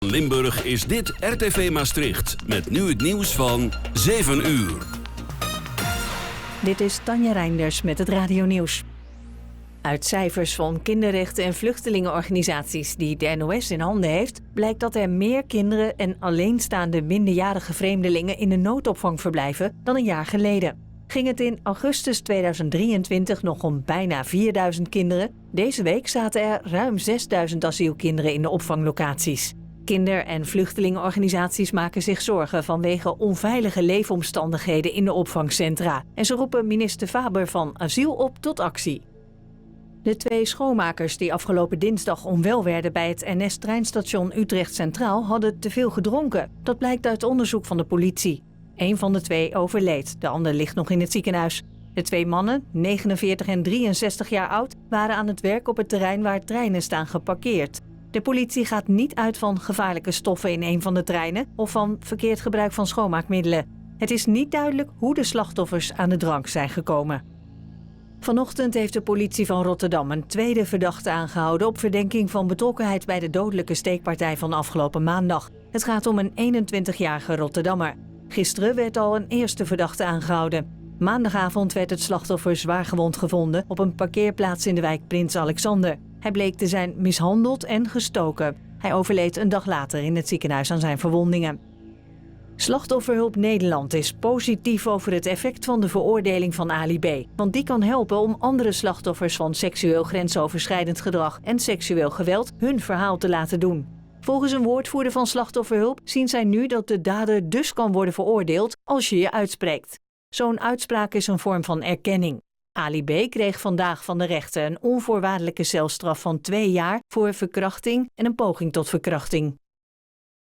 Limburg is dit RTV Maastricht. Met nu het nieuws van 7 uur. Dit is Tanja Reinders met het radionieuws. Uit cijfers van kinderrechten- en vluchtelingenorganisaties die de NOS in handen heeft, blijkt dat er meer kinderen en alleenstaande minderjarige vreemdelingen in de noodopvang verblijven dan een jaar geleden. Ging het in augustus 2023 nog om bijna 4000 kinderen, deze week zaten er ruim 6000 asielkinderen in de opvanglocaties. Kinder- en vluchtelingenorganisaties maken zich zorgen vanwege onveilige leefomstandigheden in de opvangcentra. En ze roepen minister Faber van Asiel op tot actie. De 2 schoonmakers die afgelopen dinsdag onwel werden bij het NS-treinstation Utrecht Centraal hadden te veel gedronken. Dat blijkt uit onderzoek van de politie. Een van de 2 overleed, de ander ligt nog in het ziekenhuis. De 2 mannen, 49 en 63 jaar oud, waren aan het werk op het terrein waar treinen staan geparkeerd. De politie gaat niet uit van gevaarlijke stoffen in een van de treinen of van verkeerd gebruik van schoonmaakmiddelen. Het is niet duidelijk hoe de slachtoffers aan de drank zijn gekomen. Vanochtend heeft de politie van Rotterdam een tweede verdachte aangehouden op verdenking van betrokkenheid bij de dodelijke steekpartij van afgelopen maandag. Het gaat om een 21-jarige Rotterdammer. Gisteren werd al een eerste verdachte aangehouden. Maandagavond werd het slachtoffer zwaargewond gevonden op een parkeerplaats in de wijk Prins Alexander. Hij bleek te zijn mishandeld en gestoken. Hij overleed een dag later in het ziekenhuis aan zijn verwondingen. Slachtofferhulp Nederland is positief over het effect van de veroordeling van Ali B. Want die kan helpen om andere slachtoffers van seksueel grensoverschrijdend gedrag en seksueel geweld hun verhaal te laten doen. Volgens een woordvoerder van Slachtofferhulp zien zij nu dat de dader dus kan worden veroordeeld als je je uitspreekt. Zo'n uitspraak is een vorm van erkenning. Ali B. kreeg vandaag van de rechter een onvoorwaardelijke celstraf van 2 jaar voor verkrachting en een poging tot verkrachting.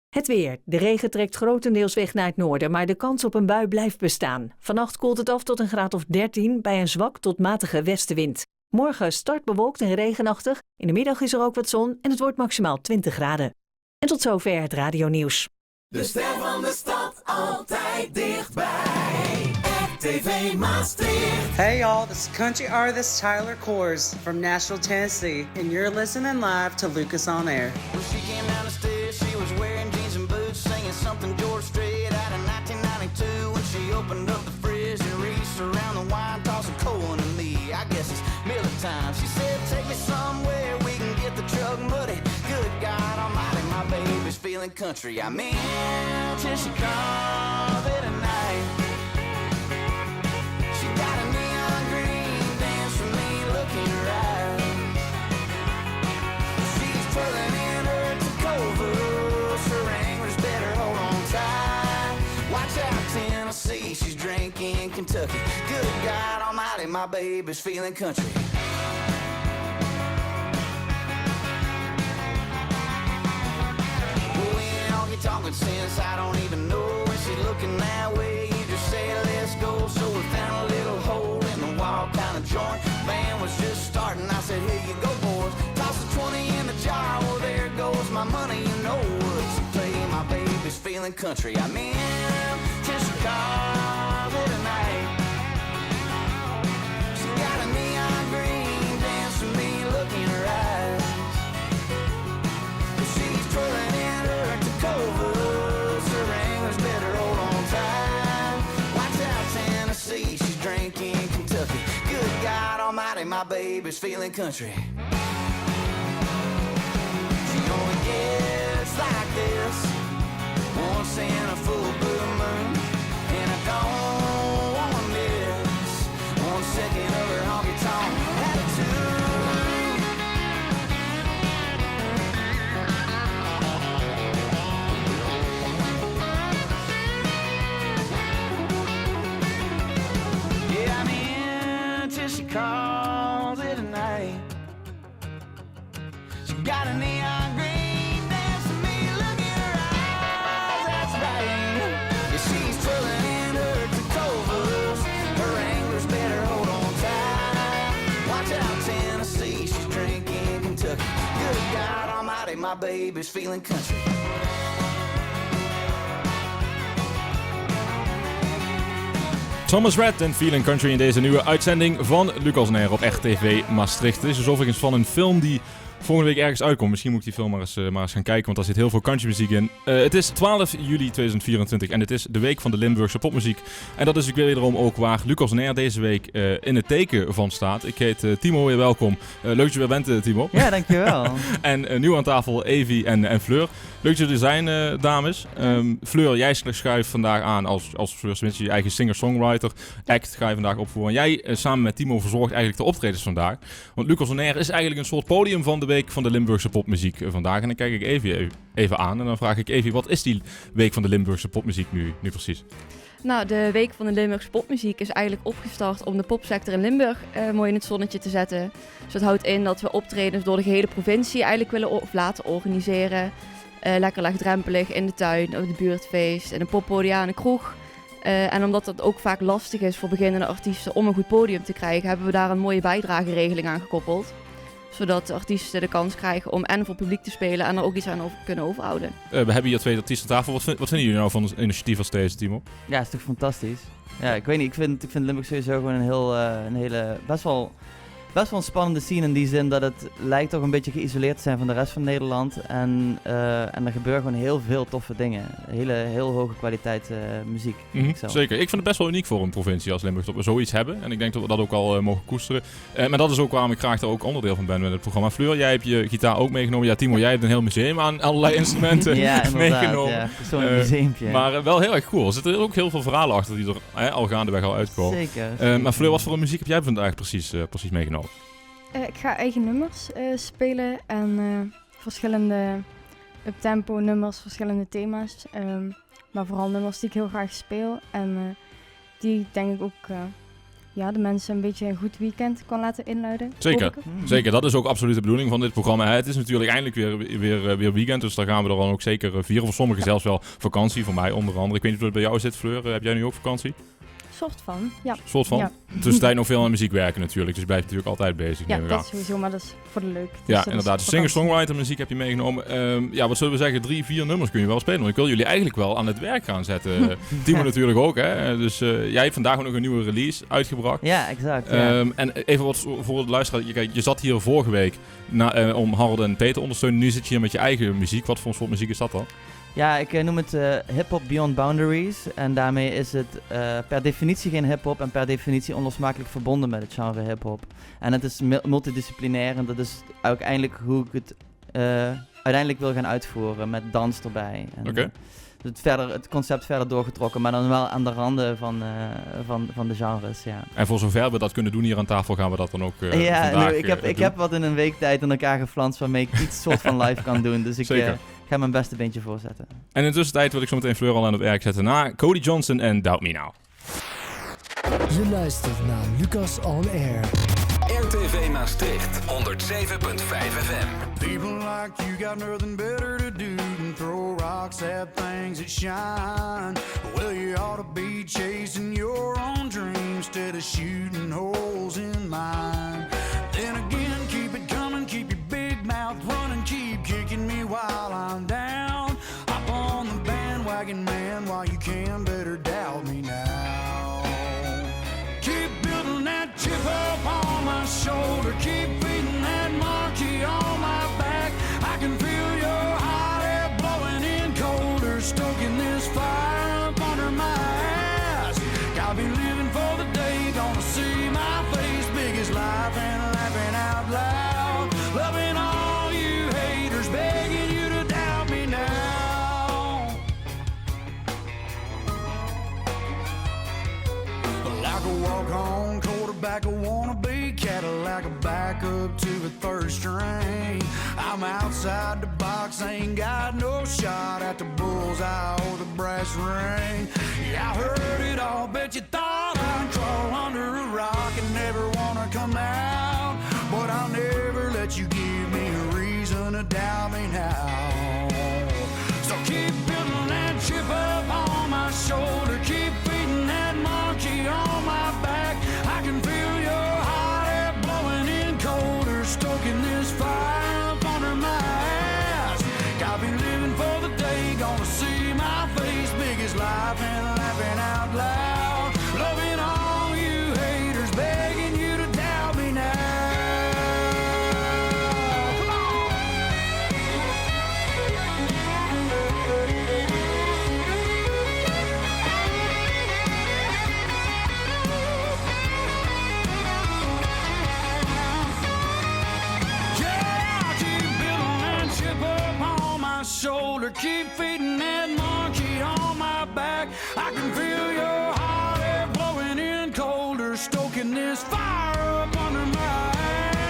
Het weer. De regen trekt grotendeels weg naar het noorden, maar de kans op een bui blijft bestaan. Vannacht koelt het af tot een graad of 13 bij een zwak tot matige westenwind. Morgen start bewolkt en regenachtig. In de middag is er ook wat zon en het wordt maximaal 20 graden. En tot zover het radionieuws. De ster van de stad altijd dichtbij. RTV Maastricht. Hey y'all, this is country artist Tyler Kors from Nashville, Tennessee, and you're listening live to Lucas on Air. When she came down the stairs, she was wearing jeans and boots, singing something George Strait out of 1992. When she opened up the fridge and reached around the wine, tossing cold to me. I guess it's Miller time. She said, take me somewhere we can get the truck muddy. Good God Almighty, my baby's feeling country. I mean, till she calls it a night. She got a neon green dance for me looking right. She's twirling in her Tacovas, her anglers better hold on tight. Watch out, Tennessee, she's drinking Kentucky. Good God Almighty, my baby's feeling country. Well, we ain't all get talking since I don't even know when she's looking that way. You just say let's go, so we found a little hole in the wall kind of joint. Band was just starting, I said here you go boys. Toss the 20 in the jar, well there goes my money. You know what you play, my baby's feeling country. I mean, till she calls it a night. She got a neon green dance for me looking right. She's twirling in her Tacovas, her anglers better hold on tight. Watch out, Tennessee, she's drinking Kentucky. Good God Almighty, my baby's feeling country. She only gets like this once in a full blue moon, and I don't wanna miss 1 second of her honky-tonk attitude. Yeah, I'm in till she calls it a night. She got a neon green dance for me, look in her eyes, that's right. Yeah, she's twirling in her Tacovas, her anglers better hold on tight. Watch out, Tennessee, she's drinking Kentucky. Good God Almighty, my baby's feeling country. Thomas Rhett en Feeling Country in deze nieuwe uitzending van Lucas on Air op RTV Maastricht. Het is dus overigens van een film die volgende week ergens uitkomt. Misschien moet ik die film maar eens gaan kijken, want daar zit heel veel countrymuziek in. Het is 12 juli 2024 en het is de week van de Limburgse popmuziek. En dat is ook wederom ook waar Lucas Nair deze week in het teken van staat. Ik heet Timo, weer welkom. Leuk dat je weer bent, Timo. Ja, dankjewel. En nu aan tafel Evie en Fleur. Leuk dat jullie zijn, dames. Fleur, jij schuift vandaag aan als Fleur Smits, je eigen singer-songwriter act ga je vandaag opvoeren. En jij samen met Timo verzorgt eigenlijk de optredens vandaag. Want Lucas Nair is eigenlijk een soort podium van de week van de Limburgse popmuziek vandaag. En dan kijk ik Evie even aan en dan vraag ik Evie, wat is die week van de Limburgse popmuziek nu precies? Nou, de Week van de Limburgse Popmuziek is eigenlijk opgestart om de popsector in Limburg mooi in het zonnetje te zetten. Dus dat houdt in dat we optredens door de gehele provincie eigenlijk willen laten organiseren. Lekker laagdrempelig in de tuin, op de buurtfeest, in een poppodia en een kroeg. En omdat het ook vaak lastig is voor beginnende artiesten om een goed podium te krijgen, hebben we daar een mooie bijdrageregeling aan gekoppeld. Zodat de artiesten de kans krijgen om en voor publiek te spelen en er ook iets aan kunnen overhouden. We hebben hier 2 artiesten aan tafel. Wat vinden jullie nou van het initiatief als deze, Timo? Ja, het is toch fantastisch. Ja, ik weet niet, ik vind Limburg sowieso gewoon een hele, best wel een spannende scene in die zin dat het lijkt toch een beetje geïsoleerd te zijn van de rest van Nederland. En er gebeuren gewoon heel veel toffe dingen. Heel hoge kwaliteit muziek. Zeker. Ik vind het best wel uniek voor een provincie als Limburg dat we zoiets hebben. En ik denk dat we dat ook al mogen koesteren. Maar dat is ook waarom ik graag er ook onderdeel van ben met het programma. Fleur, jij hebt je gitaar ook meegenomen. Ja, Timo, jij hebt een heel museum aan allerlei instrumenten meegenomen. Ja, persoonlijk museumpje. Maar wel heel erg cool. Er zitten ook heel veel verhalen achter die er al gaandeweg al uitkomen. Zeker. Maar Fleur, wat voor muziek heb jij vandaag precies meegenomen? Ik ga eigen nummers spelen en verschillende uptempo nummers, verschillende thema's. Maar vooral nummers die ik heel graag speel en die denk ik ook de mensen een beetje een goed weekend kan laten inluiden. Zeker. Dat is ook absoluut de bedoeling van dit programma. Het is natuurlijk eindelijk weer weekend, dus daar gaan we er dan ook zeker vieren. Voor sommigen zelfs wel vakantie, voor mij onder andere. Ik weet niet hoe het bij jou zit, Fleur. Heb jij nu ook vakantie? Soort van, ja. Soort van? Ja. Tussentijd nog veel aan muziek werken natuurlijk, dus je blijft natuurlijk altijd bezig. Ja, dat is sowieso, maar dat is voor de leuk. Dus ja, inderdaad. Singer-songwriter muziek heb je meegenomen. Wat zullen we zeggen, 3-4 nummers kun je wel spelen. Want ik wil jullie eigenlijk wel aan het werk gaan zetten. Timo natuurlijk ook, hè. Dus jij hebt vandaag ook nog een nieuwe release uitgebracht. Ja, exact. En even wat voor de luisteraar. Je zat hier vorige week om Harold en Peter te ondersteunen. Nu zit je hier met je eigen muziek. Wat voor soort muziek is dat dan? Ja, ik noem het hip-hop beyond boundaries. En daarmee is het per definitie geen hip-hop en per definitie onlosmakelijk verbonden met het genre hip-hop. En het is multidisciplinair en dat is uiteindelijk hoe ik het uiteindelijk wil gaan uitvoeren met dans erbij. Oké. Het concept verder doorgetrokken, maar dan wel aan de randen van de genres, ja. En voor zover we dat kunnen doen hier aan tafel, gaan we dat dan ook vandaag ik heb wat in een week tijd in elkaar geflanst waarmee ik iets soort van live kan doen. Dus ik ga mijn beste beentje voorzetten. En in de tussentijd wil ik zo meteen Fleur al aan het werk zetten na Cody Johnson en Doubt Me Now. Je luistert naar Lucas On Air. RTV Maastricht 107.5 FM. People like you got nothing better to do than throw rocks at things that shine. Well, you ought to be chasing your own dreams instead of shooting holes in mine. Then again, keep it coming, keep your big mouth running, keep kicking me while I'm down. Hop on the bandwagon, man, while you can, better doubt me now. Keep building that chip up on my shoulder, keep beating that monkey on my back. I can feel your hot air blowing in colder, stoking this fire up under my ass. Gotta be living for the day, gonna see my face big as life and laughing out loud. Loving all you haters, begging you to doubt me now. Like a walk-on quarterback, I wanna be Cadillac, a backup to a third string. I'm outside the box, ain't got no shot at the bullseye or the brass ring. Yeah, I heard it all, bet you thought I'd crawl under a rock and never wanna come out. But I'll never let you give me a reason to doubt me now. So keep building that chip up on my shoulder, keep beating that monkey on my back. I can feel your hot air blowing in colder, stoking this fire up under my ass. Gotta be living for the day, gonna see my face big as life and laughing out loud. Loving all you haters, begging you to doubt me now. Come on! shoulder, keep feeding that monkey on my back. I can feel your hot air blowing in colder, stoking this fire up under my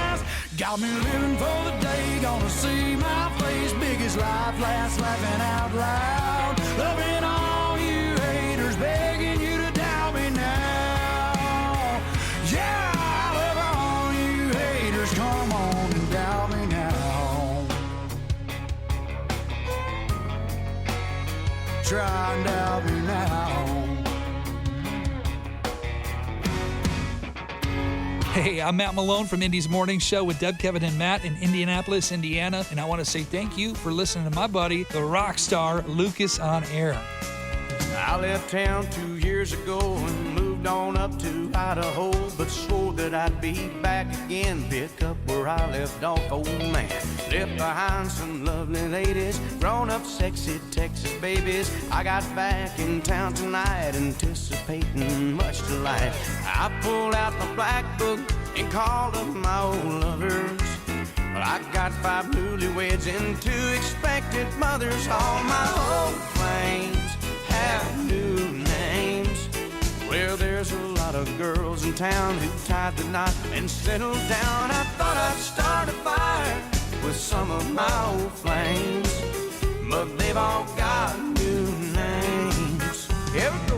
ass. Got me living for the day, gonna see my face, biggest life, last laughing out loud. Loving all you haters, begging you to doubt me now. Yeah, I love all you haters, come on and doubt me now. Try and doubt me now. Hey, I'm Matt Malone from Indy's Morning Show with Deb, Kevin, and Matt in Indianapolis, Indiana. And I want to say thank you for listening to my buddy, the rock star, Lucas on Air. I left town 2 years ago and moved on up to Idaho, but swore that I'd be back again, pick up where I left off, old man. Left behind some lovely ladies, grown-up sexy Texas babies. I got back in town tonight, anticipating much delight. I pulled out my black book and called up my old lovers. Well, I got 5 newlyweds and 2 expected mothers. All my old flames have new names. Well, there's a lot of girls in town who tied the knot and settled down. I thought I'd start a fire with some of my old flames, but they've all got new names. Here we go.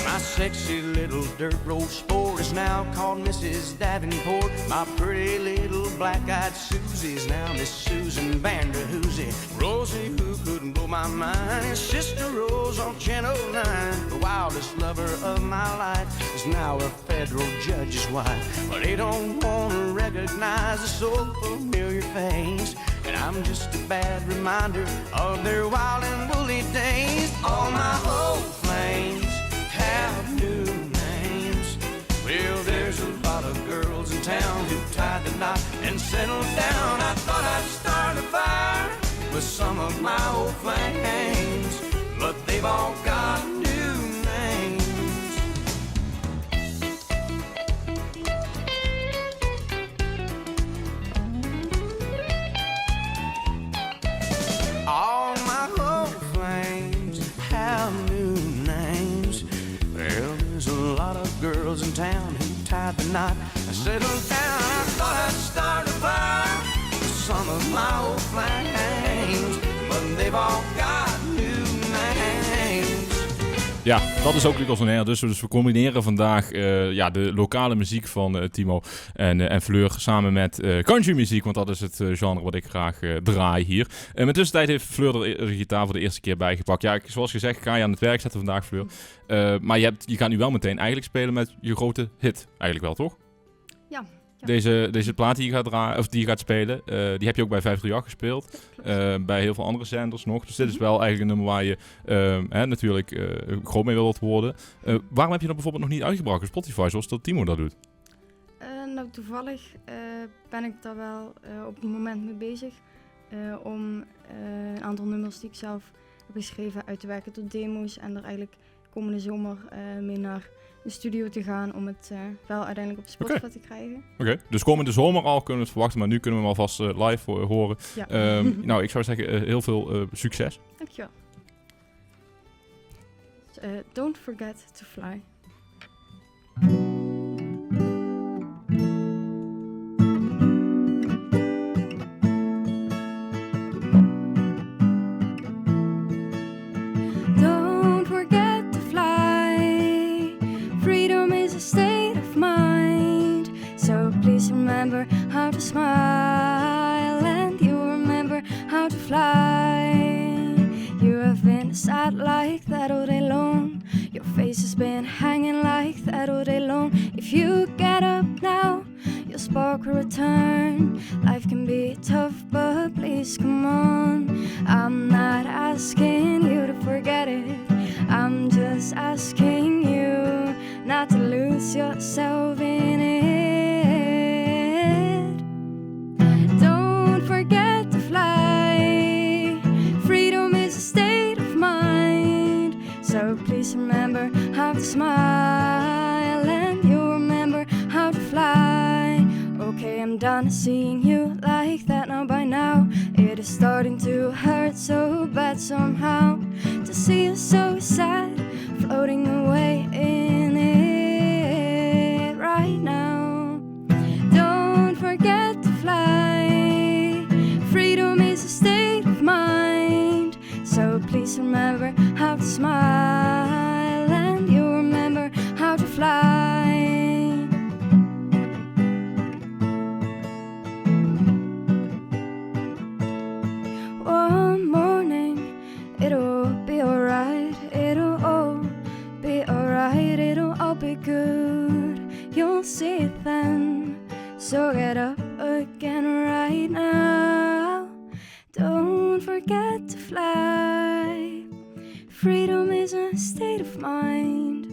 My sexy little dirt road sport is now called Mrs. Davenport. My pretty little black-eyed Susie's now Miss Susan Vanderhoosie. Rosie, who couldn't blow my mind, is Sister Rose on Channel 9. The wildest lover of my life is now a federal judge's wife. But they don't want to recognize a so familiar face, and I'm just a bad reminder of their wild and woolly days. All my old flames have new names. Well, there's a lot of girls in town who tied the knot and settled down. I thought I'd start a fire with some of my old flames, but they've all got new names. All my old flames have new names. Well, there's a lot of girls in town who tied the knot and settled down. I thought I'd start a fire with some of my old flames, but they've all got new names. Ja, dat is ook Lucas on Air. Dus we combineren vandaag de lokale muziek van Timo en Fleur samen met country muziek, want dat is het genre wat ik graag draai hier. Met tussentijd heeft Fleur de gitaar voor de eerste keer bijgepakt. Ja, zoals gezegd ga je aan het werk zetten vandaag, Fleur. Maar je gaat nu wel meteen eigenlijk spelen met je grote hit. Eigenlijk wel, toch? Ja. Deze plaat die je gaat draaien, of die je gaat spelen, die heb je ook bij 538 gespeeld. Bij heel veel andere zenders nog. Dus dit is wel eigenlijk een nummer waar je natuurlijk groot mee wilt worden. Waarom heb je dat bijvoorbeeld nog niet uitgebracht op Spotify, zoals dat Timo dat doet? Nou, toevallig ben ik daar wel op het moment mee bezig. Om een aantal nummers die ik zelf heb geschreven uit te werken tot demo's. En er eigenlijk komende zomer mee naar de studio te gaan om het wel uiteindelijk op Spotify te krijgen. Oké, dus komende zomer al kunnen we het verwachten, maar nu kunnen we hem alvast live horen. Ja. Nou, ik zou zeggen heel veel succes. Dankjewel. Don't forget to fly. Don't forget to fly. Freedom is a state of mind. So please remember how to smile, and you remember how to fly. You have been sad like that all day long. Your face has been hanging like that all day long. If you get up now, your spark will return. Life can be tough, but please come on. I'm not asking you to forget it. I'm just asking you not to lose yourself in it. Don't forget to fly. Freedom is a state of mind. So please remember how to smile, and on seeing you like that now by now. It is starting to hurt so bad somehow to see you so sad, floating away in it right now. Don't forget to fly. Freedom is a state of mind. So please remember how to smile, and you'll remember how to fly. One morning it'll be alright, it'll all be alright, it'll all be good. You'll see it then, so get up again right now. Don't forget to fly. Freedom is a state of mind.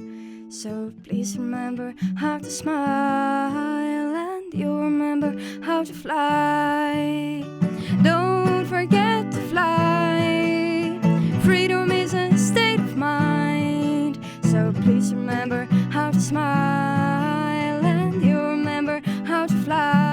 So please remember how to smile, and you'll remember how to fly. Don't forget to fly. Freedom is a state of mind. So please remember how to smile, and you'll remember how to fly.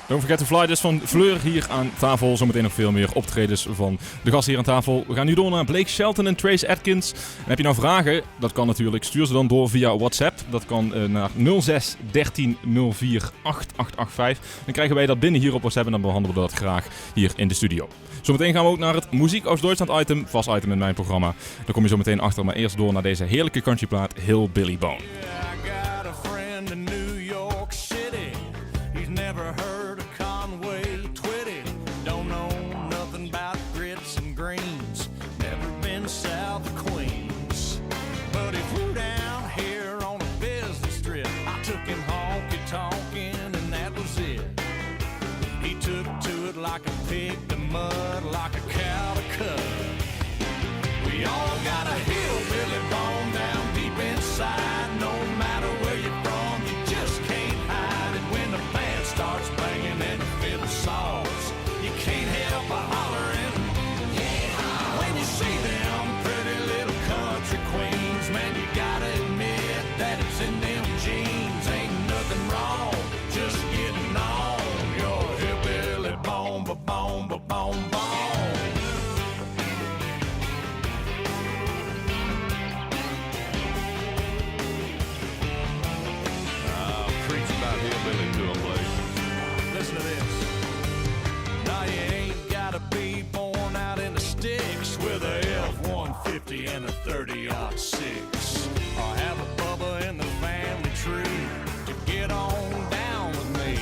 Don't forget to fly, dus van Fleur hier aan tafel. Zometeen nog veel meer optredens van de gasten hier aan tafel. We gaan nu door naar Blake Shelton en Trace Adkins. En heb je nou vragen? Dat kan natuurlijk. Stuur ze dan door via WhatsApp. Dat kan naar 06 13 04 8885. Dan krijgen wij dat binnen hier op WhatsApp en dan behandelen we dat graag hier in de studio. Zometeen gaan we ook naar het Muziek aus Deutschland item. Vast item in mijn programma. Daar kom je zo meteen achter. Maar eerst door naar deze heerlijke countryplaat Hillbilly Bone. Like a pig to mud, like a cow to cut. We all got a hillbilly bone down deep inside. No matter where you're from, you just can't hide it. When the band starts banging and the fiddle saws, you can't help but hollering. When you see them pretty little country queens, man, you gotta admit that it's in them jeans. Ain't nothing wrong, just getting on your hillbilly bone, ba-bone, ba-bone, bone. Preach about hillbilly to a place. Listen to this. Now you ain't gotta be born out in the sticks with a F-150 and a 30-06. Or have a Bubba in the family tree to get on down with me.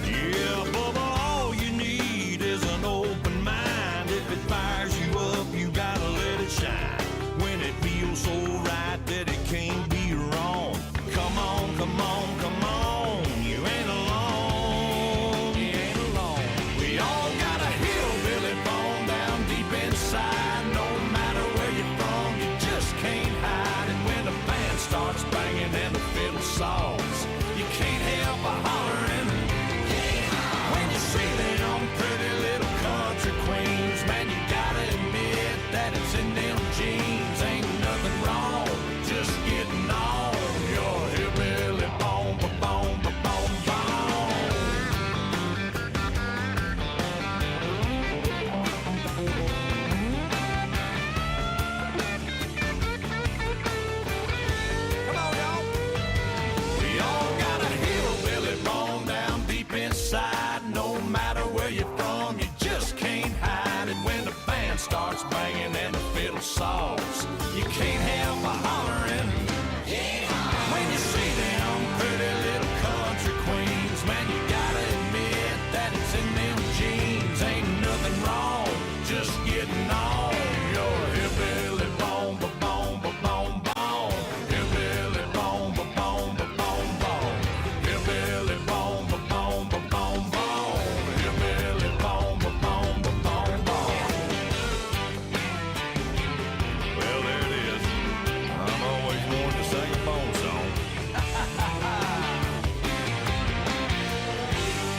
Yeah, Bubba, all you need is an open mind. If it fires you up, you gotta let it shine. When it feels so right that it can't be wrong. Come on, come on, come on. You ain't alone, you ain't alone. We all got a hillbilly bone down deep inside. No matter where you're from, you just can't hide it. When the band starts banging and the fiddle saws, you can't help but hollering. When you see them pretty little country queens, man, you gotta admit that it's in them jeans. Ain't nothing wrong, just getting on your hillbilly bone, ba-bone, ba-bone, bone. Come on, y'all. We all got a hillbilly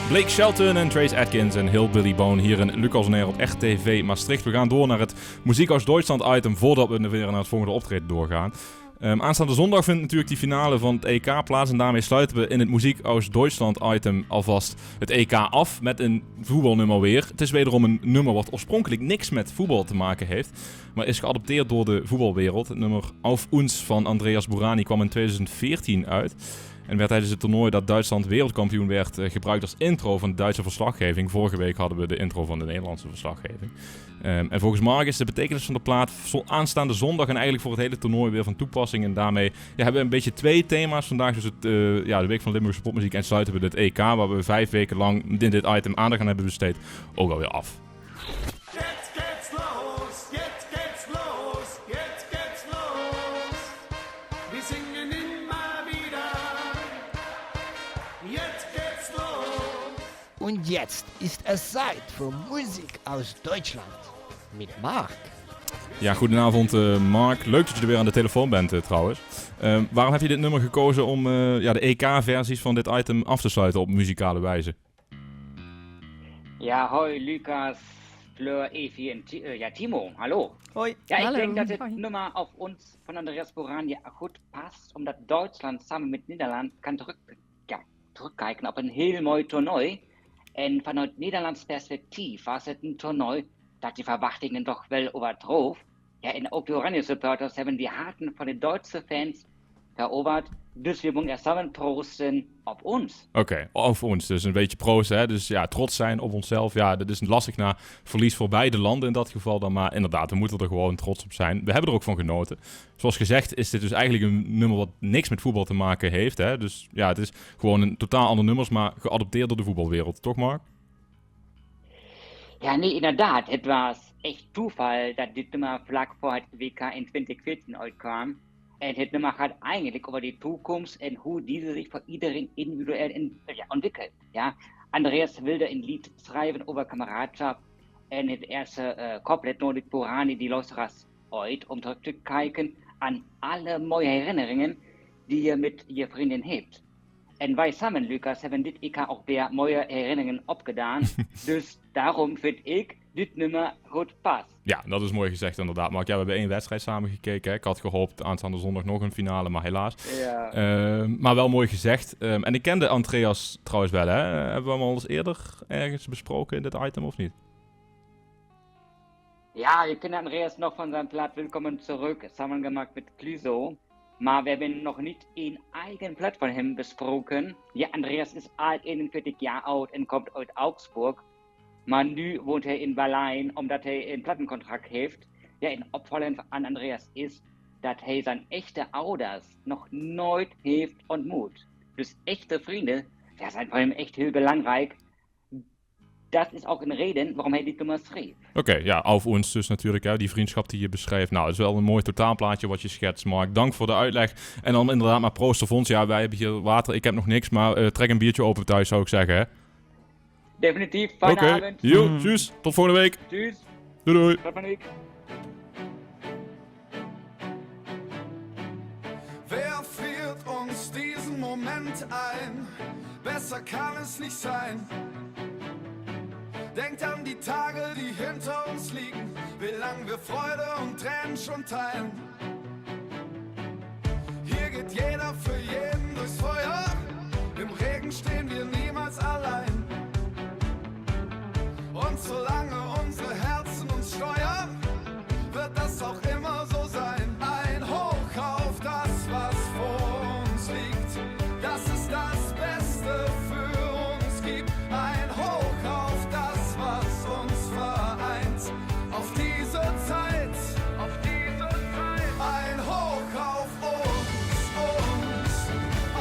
Blake Shelton en Trace Atkins en Hillbilly Bone hier in Lucas on Air op RTV Maastricht. We gaan door naar het Muziek aus Deutschland item voordat we weer naar het volgende optreden doorgaan. Aanstaande zondag vindt natuurlijk die finale van het EK plaats en daarmee sluiten we in het Muziek aus Deutschland item alvast het EK af met een voetbalnummer weer. Het is wederom een nummer wat oorspronkelijk niks met voetbal te maken heeft, maar is geadopteerd door de voetbalwereld. Het nummer Auf uns van Andreas Burani kwam in 2014 uit. En werd tijdens het toernooi dat Duitsland wereldkampioen werd gebruikt als intro van de Duitse verslaggeving. Vorige week hadden we de intro van de Nederlandse verslaggeving. En volgens Mark is de betekenis van de plaat aanstaande zondag en eigenlijk voor het hele toernooi weer van toepassing. En daarmee hebben we een beetje 2 thema's vandaag. Dus de week van Limburgse popmuziek en sluiten we het EK, waar we 5 weken lang in dit item aandacht aan hebben besteed, ook alweer af. Und jetzt ist es Zeit für Musik aus Deutschland mit Mark. Ja, goedenavond Mark. Leuk dat je er weer aan de telefoon bent trouwens. Waarom heb je dit nummer gekozen om de EK-versies van dit item af te sluiten op muzikale wijze? Ja, hoi Lucas, Fleur, Evi en Timo, hallo. Hoi. Ja, Hallo. ich denke, dass das Nummer auf uns von Andreas Burani gut passt, omdat Deutschland samen met Nederland kan terugkijken op een heel mooi toernooi. En vanuit Nederlands perspectief was het een toernooi dat die verwachtingen toch wel overtrof. Ja, en ook de Oranje supporters hebben die harten van de Duitse fans veroverd. Dus we moeten er samen proosten op ons. Oké, op ons. Dus een beetje proosten. Hè? Dus ja, trots zijn op onszelf. Ja, dat is lastig na verlies voor beide landen in dat geval dan. Maar inderdaad, we moeten er gewoon trots op zijn. We hebben er ook van genoten. Zoals gezegd is dit dus eigenlijk een nummer wat niks met voetbal te maken heeft. Hè? Dus ja, het is gewoon een totaal ander nummers, maar geadopteerd door de voetbalwereld. Toch, Mark? Ja, nee, inderdaad. Het was echt toeval dat dit nummer vlak voor het WK in 2014 uitkwam. En het nummer gaat eigenlijk over de toekomst en hoe deze zich voor iedereen individueel ontwikkelt. Ja? Andreas wilde een lied schrijven over kameradschaft en het eerste couplet nodigt Burani die luisteraars uit om terug te kijken aan alle mooie herinneringen die je met je vriendin hebt. En wij samen, Lucas, hebben dit EK ook weer mooie herinneringen opgedaan. Dus daarom vind ik dit nummer goed past. Ja, dat is mooi gezegd inderdaad, Mark. Ja, we hebben 1 wedstrijd samen gekeken. Hè. Ik had gehoopt aanstaande zondag nog een finale, maar helaas. Ja. Maar wel mooi gezegd. En ik kende Andreas trouwens wel, hè. Hebben we hem al eens eerder ergens besproken in dit item of niet? Ja, je kent Andreas nog van zijn plaat Willkommen zurück, samengemaakt met Cluzo. Maar we hebben nog niet een eigen plaat van hem besproken. Ja, Andreas is al 41 jaar oud en komt uit Augsburg. Maar nu woont hij in Berlijn omdat hij een plattencontract heeft. Ja, en opvallend aan Andreas is dat hij zijn echte ouders nog nooit heeft ontmoet. Dus echte vrienden zijn voor hem echt heel belangrijk. Dat is ook een reden waarom hij dit nummer schreef. Oké, ja, auf uns dus natuurlijk, hè, die vriendschap die je beschrijft. Nou, het is wel een mooi totaalplaatje wat je schetst, Mark. Dank voor de uitleg. En dan inderdaad maar proost op ons. Ja, wij hebben hier water, ik heb nog niks, maar trek een biertje open thuis, zou ik zeggen, hè. Definitief, fijne avond. Jo, tjus, tot volgende week. Tschüss. Doei doei. Tot volgende week. Wer friert uns diesen Moment ein? Besser kann es nicht sein. Denkt an die Tage, die hinter uns liegen, wie lang wir Freude und Tränen schon teilen. Hier geht jeder für jeden durchs Feuer, im Regen stehen wir niemals allein. Und solange unsere Herzen uns steuern, wird das auch immer so sein. Ein Hoch auf das, was vor uns liegt, das ist das Beste für uns gibt. Ein Hoch auf das, was uns vereint, auf diese Zeit, ein Hoch auf uns,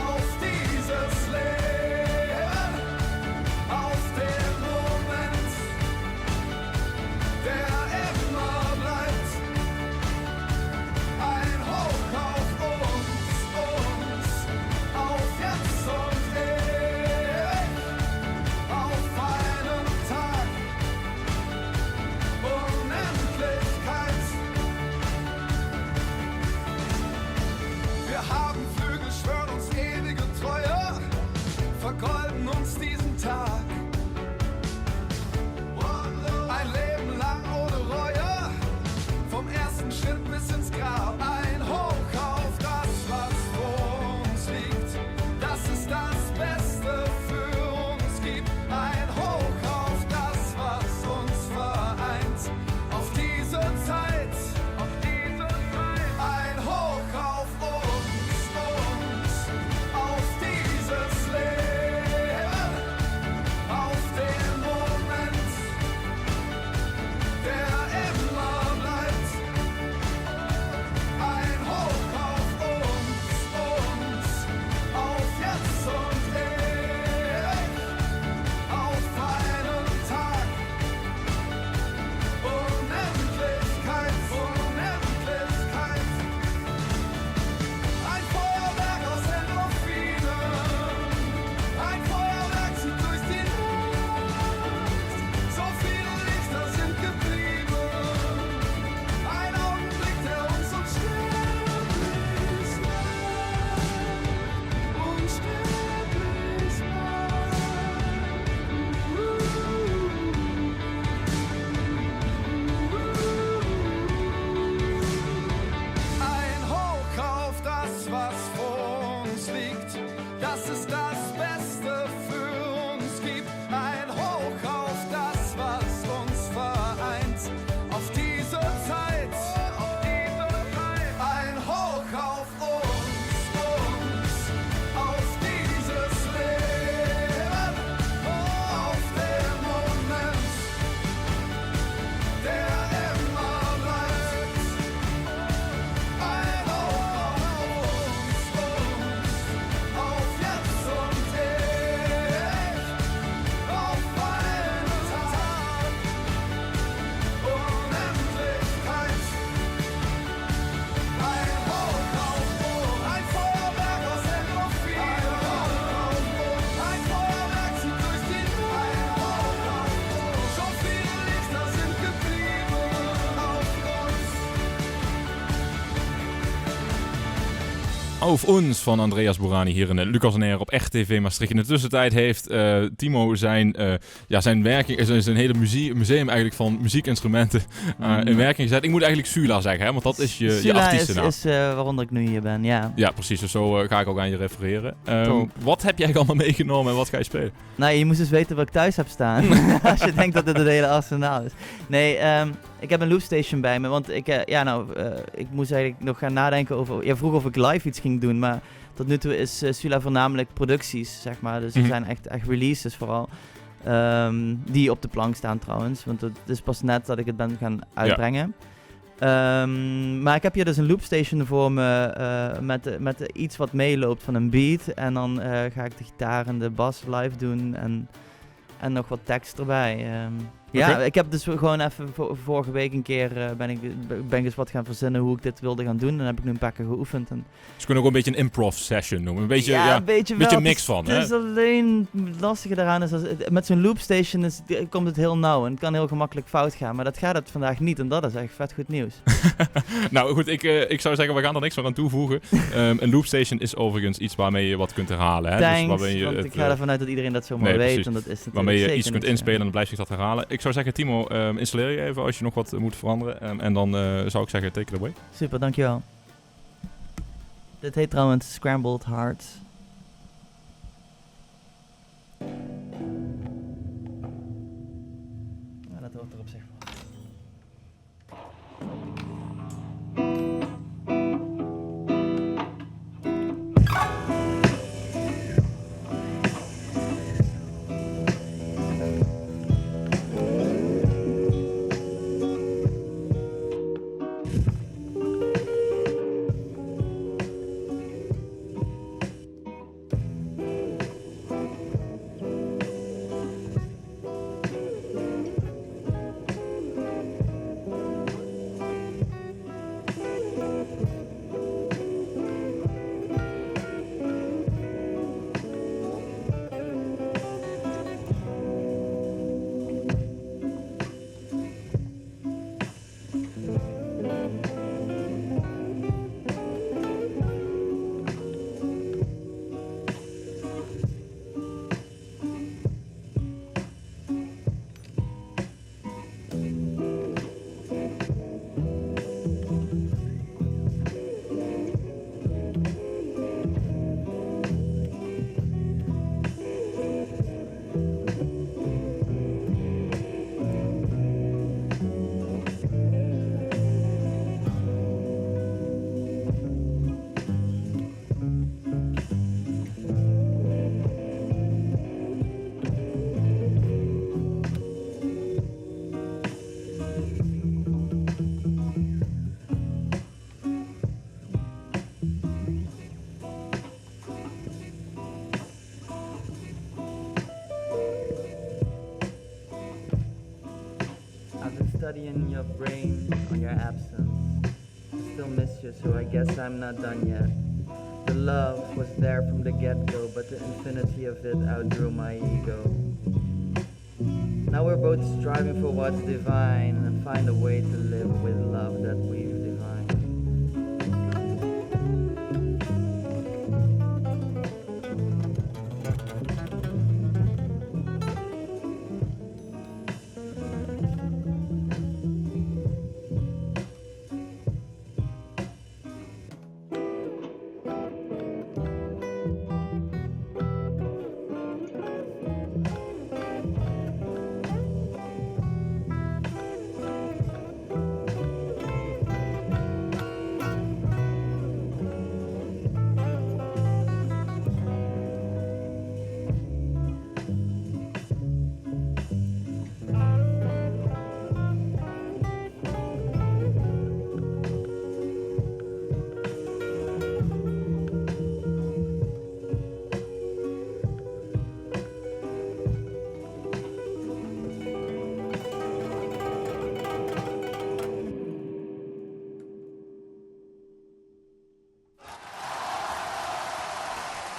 auf dieses Leben, auf den Moment, der immer bleibt. Ein Hoch auf uns, auf jetzt und ewig, auf einen Tag, Unendlichkeit. Wir haben Flügel, schwören uns ewige Treue, vergolden uns diesen Tag. fliegt. Das ist das Beste für uns gibt. Ein Hoch auf das, was uns vereint. Auf diese Zeit, ein Hoch auf uns, auf dieses Leben, auf den Moment, der immer bleibt. Ein Hoch auf uns, auf jetzt und ewig, auf einen Tag, Unendlichkeit. Ein Hoch auf uns, ein Feuerwerk aus Endorphin. Ein Feuerwerk zieht durch die Luft. Ein Hoch auf uns, schon viele Lichter sind geblieben auf uns. Auf ons van Andreas Boerani hier in Lucas on Air op Echt TV Maastricht. In de tussentijd heeft Timo zijn werking, zijn hele museum eigenlijk van muziekinstrumenten in werking gezet. Ik moet eigenlijk Sula zeggen, hè, want dat is je artiestennaam. Sula is waaronder ik nu hier ben, ja. Ja, precies. Dus zo ga ik ook aan je refereren. Wat heb jij allemaal meegenomen en wat ga je spelen? Nou, je moest dus weten wat ik thuis heb staan. Als je denkt dat dit het hele arsenaal is. Nee, ik heb een loopstation bij me, want ik moest eigenlijk nog gaan nadenken over... Je vroeg of ik live iets ging doen, maar tot nu toe is Sula voornamelijk producties, zeg maar. Dus er zijn echt releases vooral. Die op de plank staan trouwens, want het is pas net dat ik het ben gaan uitbrengen. Ja. Maar ik heb hier dus een loopstation voor me met iets wat meeloopt van een beat. En dan ga ik de gitaar en de bas live doen en nog wat tekst erbij. Ja, ik heb dus gewoon even vorige week een keer ben ik eens wat gaan verzinnen hoe ik dit wilde gaan doen. En dan heb ik nu een paar keer geoefend. Dus we kunnen ook een beetje een improv session noemen. Een beetje, een beetje een mix van. Het is alleen het lastige daaraan is, met zo'n loopstation komt het heel nauw en het kan heel gemakkelijk fout gaan. Maar dat gaat het vandaag niet en dat is echt vet goed nieuws. Nou goed, ik zou zeggen, we gaan er niks meer aan toevoegen. Een loopstation is overigens iets waarmee je wat kunt herhalen. Hè? Thanks, dus waarmee je want ik ga ervan uit dat iedereen dat zomaar weet. En dat is natuurlijk waarmee je zeker iets kunt niet, inspelen en dan blijft zich dat herhalen. Ik zou zeggen, Timo, installeer je even als je nog wat moet veranderen. En dan zou ik zeggen, take it away. Super, dankjewel. Dit heet trouwens Scrambled Hearts. Ja, dat hoort erop, zeg maar. Studying your brain on your absence. I still miss you, so I guess I'm not done yet. The love was there from the get-go, but the infinity of it outgrew my ego. Now we're both striving for what's divine and find a way to live with love that we've divined.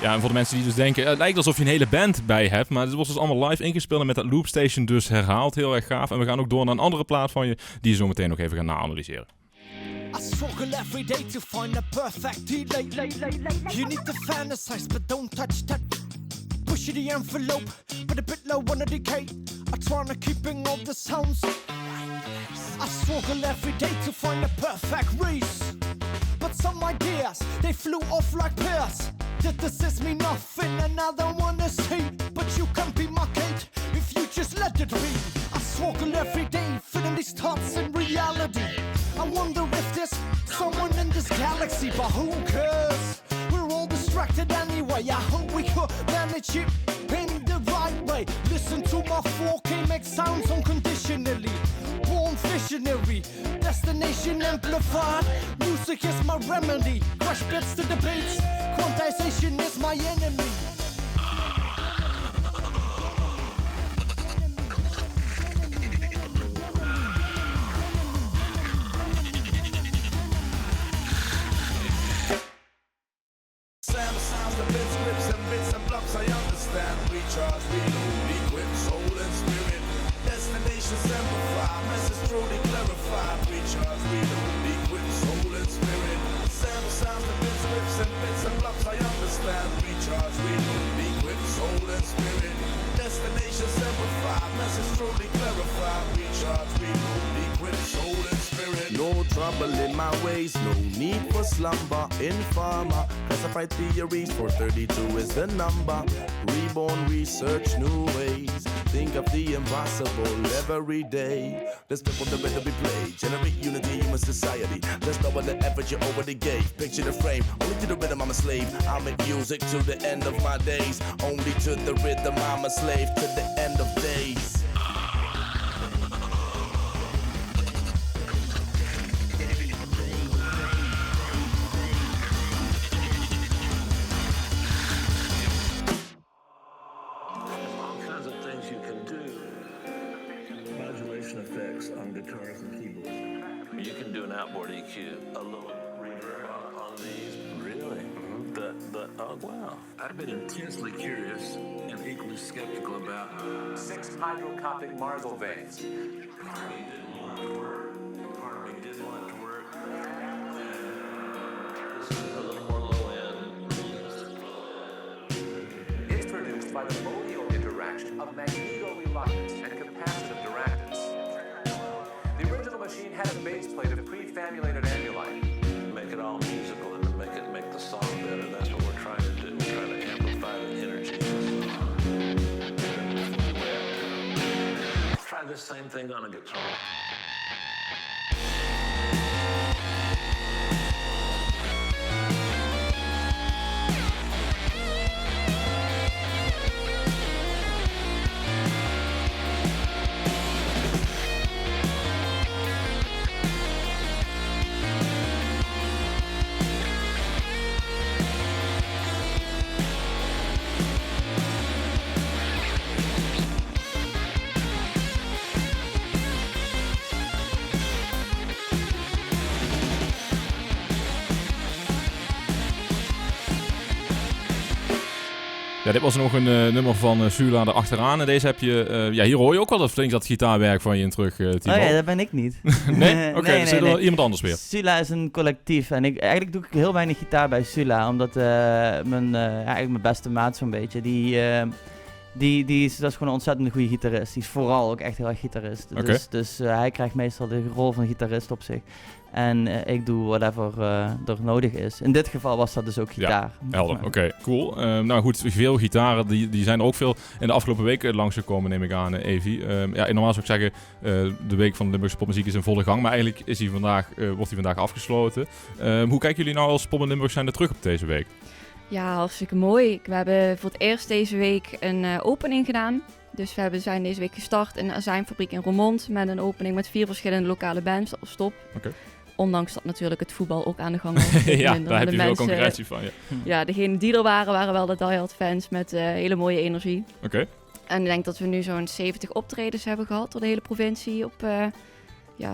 Ja, en voor de mensen die dus denken, het lijkt alsof je een hele band bij hebt, maar het wordt dus allemaal live ingespeeld en met dat Loopstation dus herhaald. Heel erg gaaf. En we gaan ook door naar een andere plaat van je, die je zo meteen nog even gaan na-analyseren. I struggle every day to find the perfect delay. You need to fantasize, but don't touch that. Push the envelope, but a bit low on the decay. I try to keeping all the sounds. I struggle every day to find the perfect race. But some ideas, they flew off like pears. This is me nothing and I don't wanna say. But you can be my Kate if you just let it be. I struggle every day, feeling these thoughts in reality. I wonder if there's someone in this galaxy, but who cares? We're all distracted anyway. I hope we could manage it in the right way. Listen to my 4K make sounds unconditionally. Born visionary, destination amplified. Music is my remedy. Crash bits to debates. Quantization is my enemy. Sounds, the bits, clips, and bits and blocks. I understand. Recharge, reload, equip, soul and spirit. Destination simplify, message truly clarified. Recharge, reload, equip, soul and spirit. Sounds, the bits, clips, and bits and blocks. I understand. Recharge, reload, equip, soul and spirit. Destination simplify, message truly clarified. Recharge, reload, equip, soul and spirit. No trouble in my ways, no need for slumber. Informer, classified theories, 432 is the number. Reborn, research new ways. Think of the impossible every day. Let's step on the rhythm we play. Generate unity in human society. Let's know what the effort you already gave. Picture the frame, only to the rhythm I'm a slave. I make music to the end of my days. Only to the rhythm I'm a slave to the end of days. On guitars and keyboards. You can do an outboard EQ, a little reverb on these. Really? Oh wow. I've been intensely curious and equally skeptical about 6 hydrocoptic Margol veins. Part of me didn't want it to work. Part of me did want it to work. This is a little more low end. It's produced by the Molio interaction of magnetoreluctance and capacitive diractance. The original machine had a base plate of prefabulated annulite. Make it all musical and to make the song better. That's what we're trying to do. We're trying to amplify the energy of the song. Try this same thing on a guitar. Ja, dit was nog een nummer van Sula erachteraan. En deze heb je... hier hoor je ook wel dat flink dat gitaarwerk van je in terug, Timo. Oh ja, dat ben ik niet. Nee? Oké, dus zit er wel iemand anders weer. Sula is een collectief. En eigenlijk doe ik heel weinig gitaar bij Sula. Omdat eigenlijk mijn beste maat zo'n beetje, dat is gewoon een ontzettend goede gitarist. Die is vooral ook echt heel erg gitarist. Okay. Dus hij krijgt meestal de rol van gitarist op zich. En ik doe whatever er nodig is. In dit geval was dat dus ook gitaar. Ja, helder. Oké, cool. Nou goed, veel gitaren, die zijn er ook veel in de afgelopen weken langsgekomen, neem ik aan, Evi. Normaal zou ik zeggen, de week van de Limburgse popmuziek is in volle gang. Maar eigenlijk is wordt die vandaag afgesloten. Hoe kijken jullie nou als Pop in Limburg zijn er terug op deze week? Ja, hartstikke mooi. We hebben voor het eerst deze week een opening gedaan. Dus we zijn deze week gestart in de azijnfabriek in Roermond met een opening met 4 verschillende lokale bands. Dat was top. Okay. Ondanks dat natuurlijk het voetbal ook aan de gang was. Ja, daar heb je veel concurrentie van. Ja, degenen die er waren wel de diehard fans met hele mooie energie. Oké. En ik denk dat we nu zo'n 70 optredens hebben gehad door de hele provincie op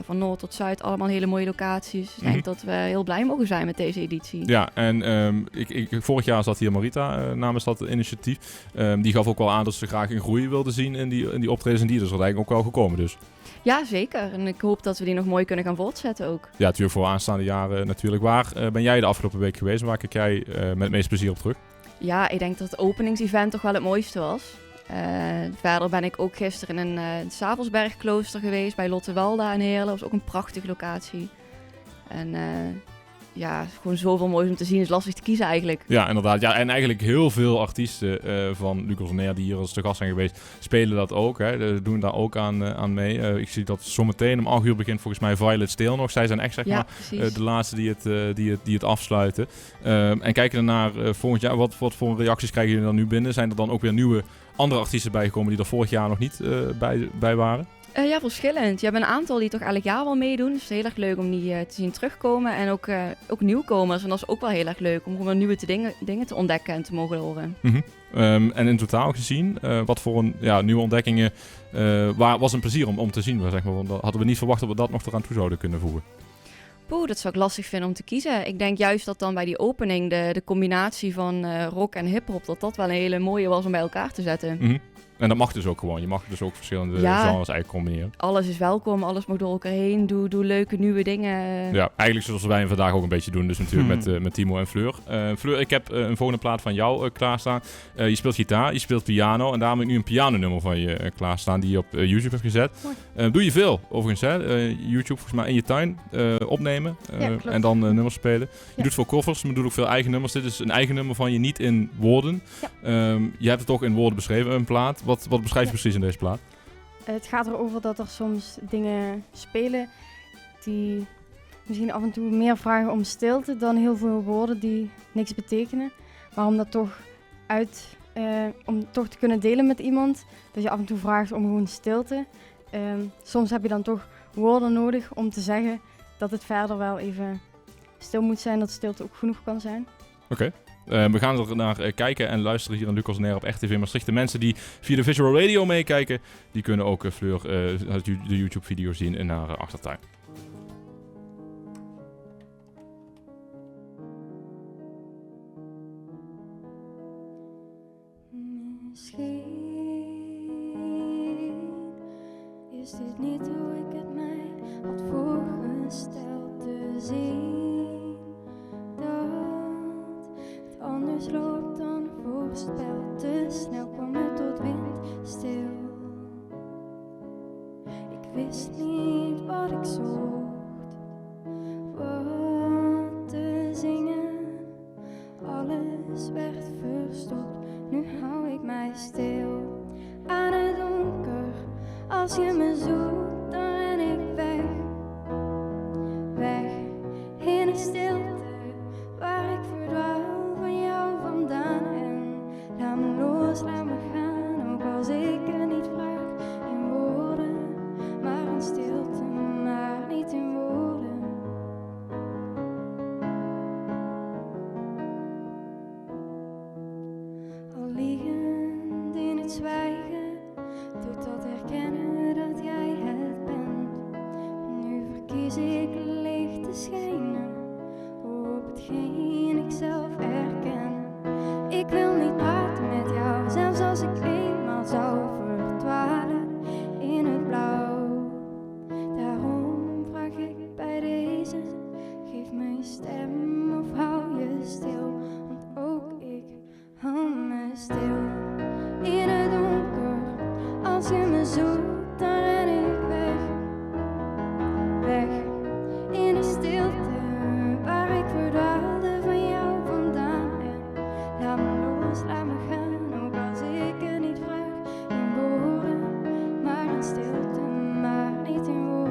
van noord tot zuid allemaal hele mooie locaties. Ik denk dat we heel blij mogen zijn met deze editie. Ja, en vorig jaar zat hier Marita namens dat initiatief. Die gaf ook wel aan dat ze graag een groei wilde zien in die optredens. En die is er eigenlijk ook wel gekomen dus. Ja, zeker. En ik hoop dat we die nog mooi kunnen gaan voortzetten ook. Ja, natuurlijk voor aanstaande jaren natuurlijk. Waar ben jij de afgelopen week geweest? Waar kijk jij met het meest plezier op terug? Ja, ik denk dat het openingsevent toch wel het mooiste was. Verder ben ik ook gisteren in het Savelsbergklooster geweest bij Lotte Walda in Heerlen. Dat was ook een prachtige locatie. En gewoon zoveel moois om te zien. Is lastig te kiezen eigenlijk. Ja, inderdaad. Ja, en eigenlijk heel veel artiesten van Lucas on Air die hier als te gast zijn geweest, spelen dat ook. Hè. Doen daar ook aan mee. Ik zie dat zometeen om 8 uur begint volgens mij Violet Steel nog. Zij zijn echt de laatste die het afsluiten. En kijken we naar volgend jaar. Wat voor reacties krijgen jullie dan nu binnen? Zijn er dan ook weer nieuwe andere artiesten bijgekomen die er vorig jaar nog niet bij waren? Ja, verschillend. Je hebt een aantal die toch elk jaar wel meedoen. Dus het is heel erg leuk om die te zien terugkomen. En ook nieuwkomers. En dat is ook wel heel erg leuk om gewoon nieuwe dingen te ontdekken en te mogen horen. Mm-hmm. En in totaal gezien, wat voor nieuwe ontdekkingen was een plezier om te zien? Zeg maar. Want hadden we niet verwacht dat we dat nog eraan toe zouden kunnen voegen. Dat zou ik lastig vinden om te kiezen. Ik denk juist dat dan bij die opening de combinatie van rock en hiphop, dat wel een hele mooie was om bij elkaar te zetten. Mm-hmm. En dat mag dus ook gewoon. Je mag dus ook verschillende genres eigenlijk combineren. Alles is welkom, alles mag door elkaar heen. Doe leuke nieuwe dingen. Ja, eigenlijk zoals wij vandaag ook een beetje doen. Dus natuurlijk met Timo en Fleur. Fleur, ik heb een volgende plaat van jou klaarstaan. Je speelt gitaar, je speelt piano. En daarom heb ik nu een pianonummer van je klaarstaan die je op YouTube hebt gezet. Doe je veel, overigens. Hè? YouTube volgens mij in je tuin opnemen. En dan nummers spelen. Je doet veel covers, maar doet ook veel eigen nummers. Dit is een eigen nummer van je, niet in woorden. Ja. Je hebt het toch in woorden beschreven, een plaat. Wat beschrijf je precies in deze plaat? Het gaat erover dat er soms dingen spelen die misschien af en toe meer vragen om stilte dan heel veel woorden die niks betekenen. Maar om dat toch om toch te kunnen delen met iemand, dat je af en toe vraagt om gewoon stilte. Soms heb je dan toch woorden nodig om te zeggen dat het verder wel even stil moet zijn, dat stilte ook genoeg kan zijn. Oké. We gaan er naar kijken en luisteren hier aan Lucas on Air op RTV Maastricht. De mensen die via de Visual Radio meekijken, die kunnen ook Fleur de YouTube-video zien in haar achtertuin. Misschien is dit niet hoe ik het mij had voorgesteld te zien. Dat het anders loopt dan voorspeld. Te snel kwam het tot windstil. Ik wist niet wat ik zocht, wat te zingen. Alles werd verstopt. Nu hou ik mij stil aan het donker. Als je me zoekt, dan ren ik weg. Weg in de stilte waar ik verdwaal van jou vandaan. En laat me los, laat me gaan, ook als ik het niet vraag. In woorden, maar in stilte, maar niet in woorden. Al liegend in het zwijgen, doet dat herkennen dat jij het bent. Nu verkies ik licht te schijnen op hetgeen ik zelf erken. Ik wil niet praten met jou, zelfs als ik eenmaal zou verdwalen in het blauw. Daarom vraag ik bij deze, geef me je stem of hou je stil. Want ook ik hou me stil in het donker. Als je me zoekt, dan ren ik weg. Weg in de stilte waar ik verdwaalde van jou vandaan. En laat me los, laat me gaan, ook als ik het niet vraag. In woorden, maar in stilte, maar niet in woorden.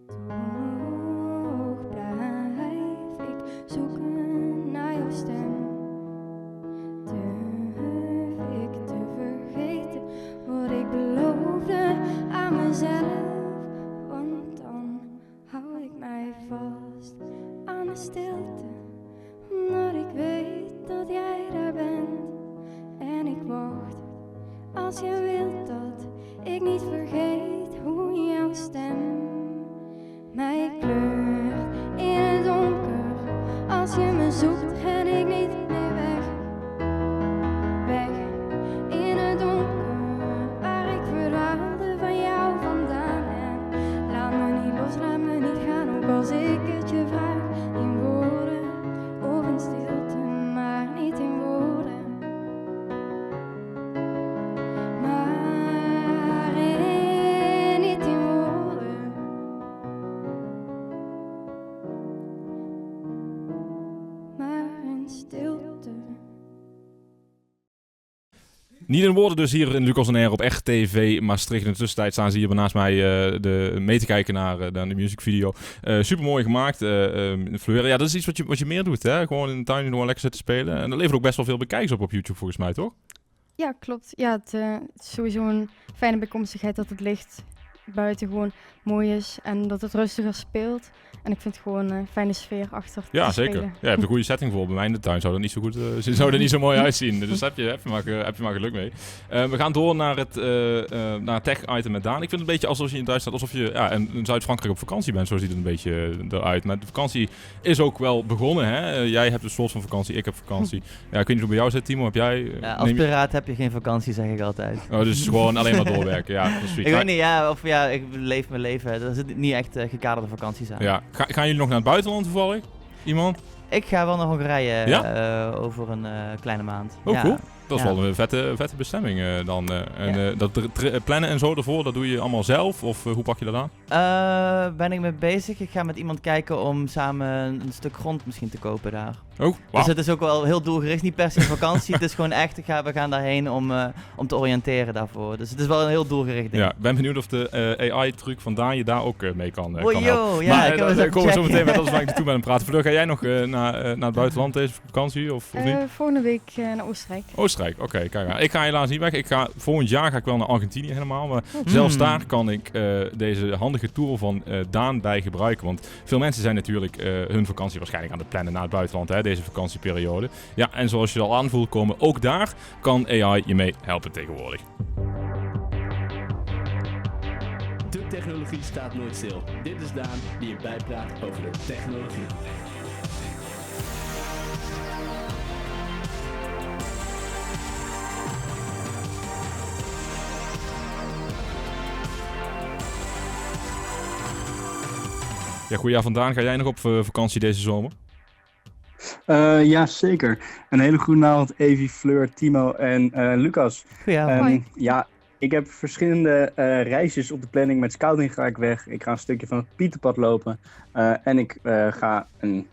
Toch blijf ik zoeken naar jouw stem. Durf ik te vergeten wat ik beloofde aan mezelf. als je wilt dat ik niet vergeet hoe jouw stem mij kleurt in het donker. Als je me zoekt, ren ik niet meer weg. Weg in het donker, waar ik verdwaalde van jou vandaan. En laat me niet los, laat me niet gaan, ook als ik het je vraag. In woorden of in stilte, maar niet in woorden. Maar niet in woorden. Maar in stilte. Niet in woorden dus hier in Lucas on Air op RTV Maastricht. In de tussentijd staan ze hier naast mij mee te kijken naar de musicvideo. Super mooi gemaakt. Fleur, ja, dat is iets wat je meer doet, hè? Gewoon in de tuin gewoon lekker zitten spelen. En dat levert ook best wel veel bekijks op YouTube volgens mij, toch? Ja, klopt. Ja, het is sowieso een fijne bijkomstigheid dat het licht buiten gewoon mooi is en dat het rustiger speelt. En ik vind het gewoon een fijne sfeer achter Ja, te zeker. spelen. Ja, je hebt een goede setting voor. Bij mij in de tuin zou dat niet zo goed, zou er niet zo mooi uitzien. Dus heb je maar geluk mee. We gaan door naar het tech-item met Daan. Ik vind het een beetje alsof je in Duitsland, alsof je in Zuid-Frankrijk op vakantie bent. Zo ziet het een beetje eruit. Maar de vakantie is ook wel begonnen, hè? Jij hebt een soort van vakantie, ik heb vakantie. Ja, ik weet niet hoe bij jou zit, Timo. Heb jij... als piraat heb je geen vakantie, zeg ik altijd. Oh, dus gewoon alleen maar doorwerken. Ja, dat is ik weet niet, ik leef mijn leven. Er zit niet echt gekaderde vakanties aan. Ja. Gaan jullie nog naar het buitenland toevallig? Iemand? Ik ga wel naar Hongarije over een kleine maand. Oh, cool. Dat is wel een vette bestemming dan. Dat plannen en zo ervoor, dat doe je allemaal zelf? Of hoe pak je dat aan? Ben ik mee bezig. Ik ga met iemand kijken om samen een stuk grond misschien te kopen daar. Oh, wow. Dus het is ook wel heel doelgericht. Niet per se een vakantie. Het is gewoon echt, we gaan daarheen om te oriënteren daarvoor. Dus het is wel een heel doelgericht ding. Ja, ik ben benieuwd of de AI-truc van Daan je daar ook mee kan helpen. Ja, maar daar komen we zo meteen met alles waar ik naartoe ben praten. Fleur, ga jij nog naar het buitenland deze vakantie? Of niet? Volgende week naar Oostenrijk. Oostenrijk, oké. Kijk aan. Ik ga helaas niet weg. Volgend jaar ga ik wel naar Argentinië helemaal. Maar zelfs daar kan ik deze handige tool van Daan bij gebruiken. Want veel mensen zijn natuurlijk hun vakantie waarschijnlijk aan het plannen naar het buitenland. Hè, deze vakantieperiode. Ja, en zoals je al aanvoelt komen, ook daar kan AI je mee helpen tegenwoordig. De technologie staat nooit stil. Dit is Daan die je bijpraat over de technologie. Ja, goedenavond Daan. Ga jij nog op vakantie deze zomer? Ja, zeker. Een hele goede avond, Evie, Fleur, Timo en Lucas. Goedenavond. Ja, ik heb verschillende reisjes op de planning. Met scouting ga ik weg. Ik ga een stukje van het Pieterpad lopen. En ik ga een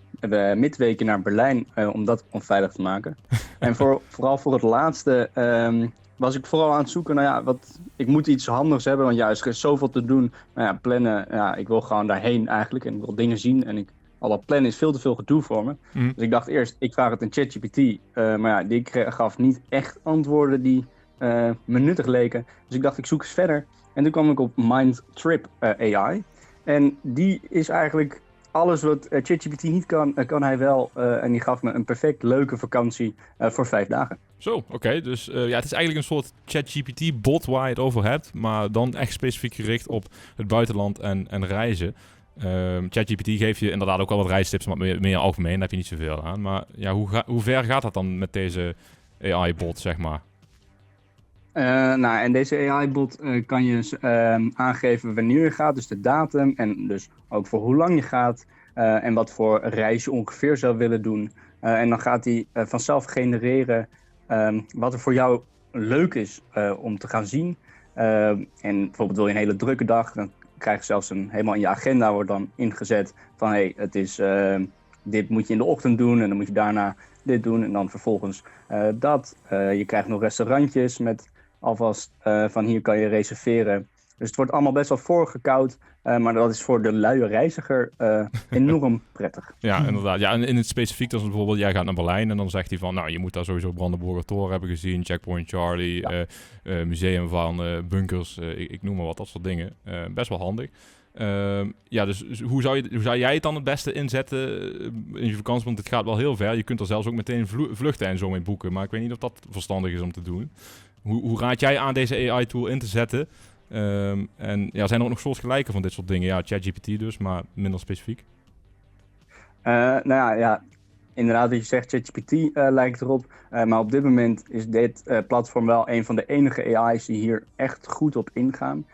midweekje naar Berlijn om dat onveilig te maken. En vooral voor het laatste was ik vooral aan het zoeken. Ik moet iets handigs hebben. Want ja, er is zoveel te doen. Plannen. Ja, ik wil gewoon daarheen eigenlijk. En ik wil dingen zien. En al dat plannen is veel te veel gedoe voor me. Mm. Dus ik dacht eerst, ik vraag het aan ChatGPT. Maar ja, die gaf niet echt antwoorden die me nuttig leken. Dus ik dacht, ik zoek eens verder. En toen kwam ik op Mindtrip AI. En die is eigenlijk alles wat ChatGPT niet kan, kan hij wel. En die gaf me een perfect leuke vakantie voor 5 dagen. Zo, oké. Dus het is eigenlijk een soort ChatGPT-bot waar je het over hebt. Maar dan echt specifiek gericht op het buitenland en reizen. ChatGPT geeft je inderdaad ook wel wat reistips, maar meer algemeen, daar heb je niet zoveel aan. Maar ja, hoe ver gaat dat dan met deze AI-bot, zeg maar? En deze AI-bot kan je aangeven wanneer je gaat, dus de datum en dus ook voor hoe lang je gaat en wat voor reis je ongeveer zou willen doen. En dan gaat hij vanzelf genereren wat er voor jou leuk is om te gaan zien. En bijvoorbeeld wil je een hele drukke dag, dan krijg je zelfs helemaal in je agenda wordt dan ingezet van het is dit moet je in de ochtend doen en dan moet je daarna dit doen en dan vervolgens dat. Je krijgt nog restaurantjes met alvast van hier kan je reserveren. Dus het wordt allemaal best wel voorgekoud, maar dat is voor de luie reiziger enorm prettig. Ja, inderdaad. Ja, en in het specifiek, als bijvoorbeeld jij gaat naar Berlijn en dan zegt hij van, nou, je moet daar sowieso Brandenburger Tor hebben gezien, Checkpoint Charlie, museum van bunkers, ik noem maar wat, dat soort dingen. Best wel handig. Dus hoe zou jij het dan het beste inzetten in je vakantie? Want het gaat wel heel ver. Je kunt er zelfs ook meteen vluchten en zo mee boeken. Maar ik weet niet of dat verstandig is om te doen. Hoe raad jij aan deze AI-tool in te zetten? Zijn er ook nog soortgelijke van dit soort dingen? Ja, ChatGPT dus, maar minder specifiek. Inderdaad, wat je zegt, ChatGPT lijkt erop. Maar op dit moment is dit platform wel een van de enige AI's die hier echt goed op ingaan.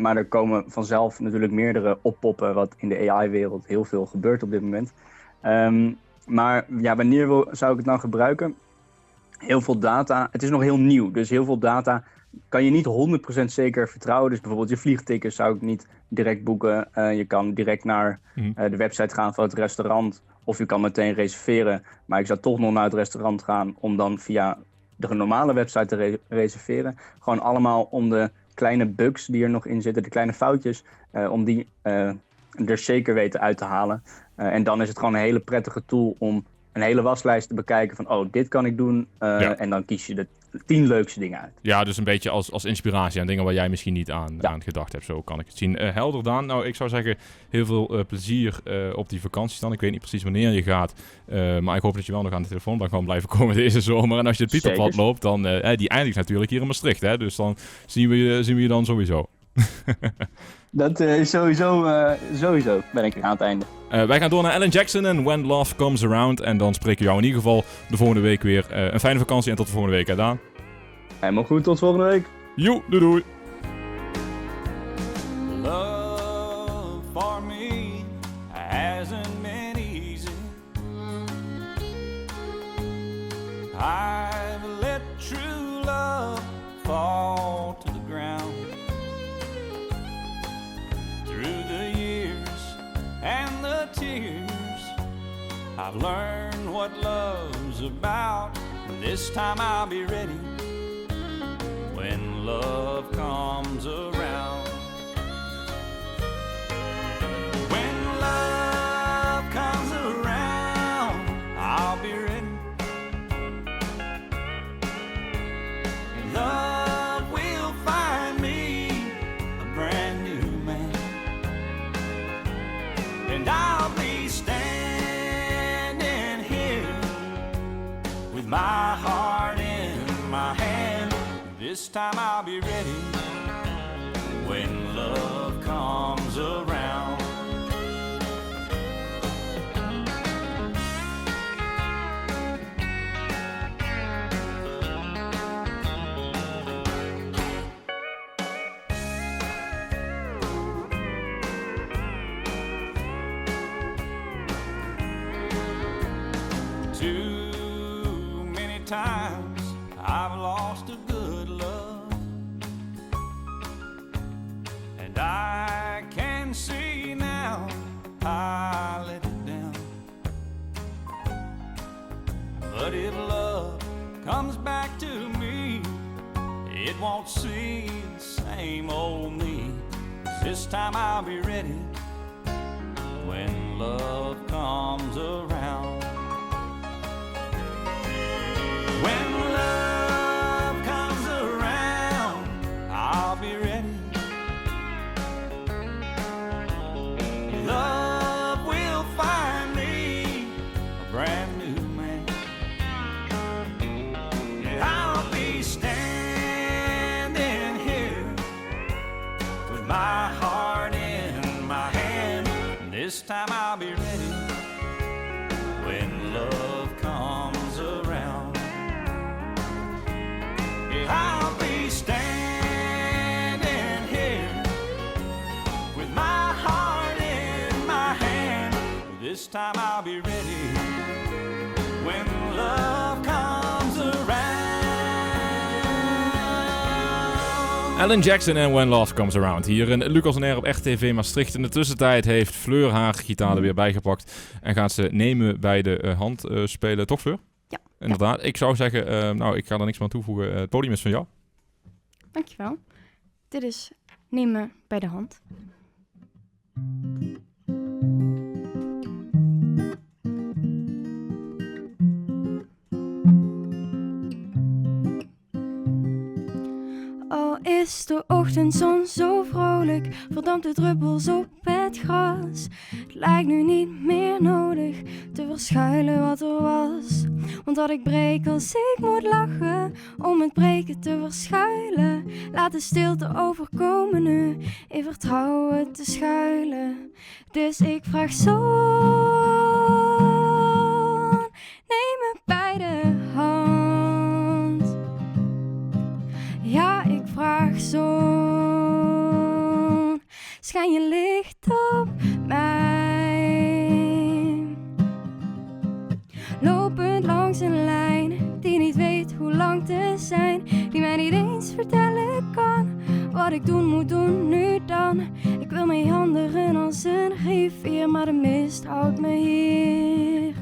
Maar er komen vanzelf natuurlijk meerdere oppoppen, wat in de AI-wereld heel veel gebeurt op dit moment. Wanneer zou ik het nou gebruiken? Heel veel data. Het is nog heel nieuw, dus heel veel data kan je niet 100% zeker vertrouwen. Dus bijvoorbeeld je vliegtickets zou ik niet direct boeken. Je kan direct naar de website gaan van het restaurant. Of je kan meteen reserveren. Maar ik zou toch nog naar het restaurant gaan om dan via de normale website te reserveren. Gewoon allemaal om de kleine bugs die er nog in zitten, de kleine foutjes, om die er zeker weten uit te halen. En dan is het gewoon een hele prettige tool om een hele waslijst te bekijken van, dit kan ik doen. En dan kies je de 10 leukste dingen uit. Ja, dus een beetje als inspiratie aan dingen waar jij misschien niet aan gedacht hebt. Zo kan ik het zien. Helder, Daan. Nou, ik zou zeggen, heel veel plezier op die vakanties dan. Ik weet niet precies wanneer je gaat. Maar ik hoop dat je wel nog aan de telefoonbank kan blijven komen deze zomer. En als je het Pieterpad loopt, dan die eindigt natuurlijk hier in Maastricht. Hè? Dus dan zien we je dan sowieso. Dat sowieso ben ik aan het einde. Wij gaan door naar Alan Jackson en When Love Comes Around. En dan spreken we jou in ieder geval de volgende week weer. Een fijne vakantie en tot de volgende week, hè Daan? Helemaal goed, tot volgende week. Joe, doei. Love for me hasn't been easy. I've let true love fall to the ground. Through the years and the tears, I've learned what love's about. This time I'll be ready when love comes around. When love comes around, I'll be ready. Love will find me a brand new man, and I'll be standing here with my heart in my hand. This time I'll be ready when love comes around. Too many times I've lost a good love, and I can see now I let it down. But if love comes back to me, it won't see the same old me. This time I'll be ready when love comes around. When love comes around, I'll be ready. Love will find me a brand new man, and I'll be standing here with my heart in my hand. This time I'll be ready when love comes around. I'll be standing here with my heart in my hand. This time I'll be ready when love comes around. Alan Jackson en When Love Comes Around. Hier in Lucas on Air op RTV Maastricht. In de tussentijd heeft Fleur haar gitaar er weer bijgepakt. En gaat ze nemen bij de hand spelen. Toch, Fleur? Ja. Inderdaad. Ik zou zeggen, ik ga er niks meer aan toevoegen. Het podium is van jou. Dankjewel. Dit is Neem me bij de hand. Oh, is de ochtendzon zo vrolijk, verdampt de druppels op het gras. Het lijkt nu niet meer nodig te verschuilen wat er was. Want wat ik breek als ik moet lachen, om het breken te verschuilen. Laat de stilte overkomen nu, in vertrouwen te schuilen. Dus ik vraag zon, neem me bij de hand. Ja, ik vraag zon, schijn je licht op mij. Lopend langs een lijn, die niet weet hoe lang te zijn. Die mij niet eens vertellen kan, wat ik doen moet doen nu dan. Ik wil meanderen als een rivier, maar de mist houdt me hier.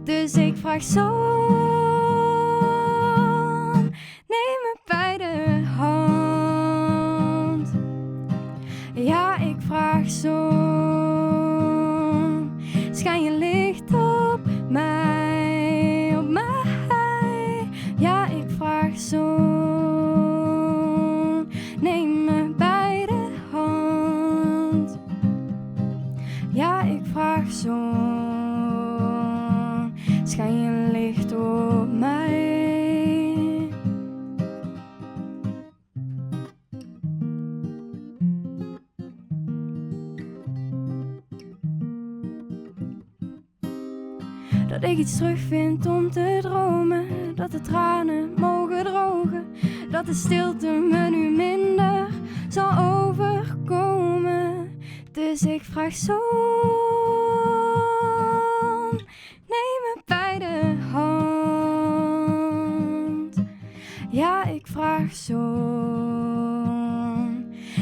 Dus ik vraag zon, neem me bij de hand. Ja, ik vraag zon, schijn je licht op mij, op mij. Ja, ik vraag zon, neem me bij de hand. Ja, ik vraag zon, schijn je licht op mij. Dat ik iets terugvind om te dromen, dat de tranen mogen drogen, dat de stilte me nu minder zal overkomen. Dus ik vraag zon, neem me bij de hand. Ja, ik vraag zon,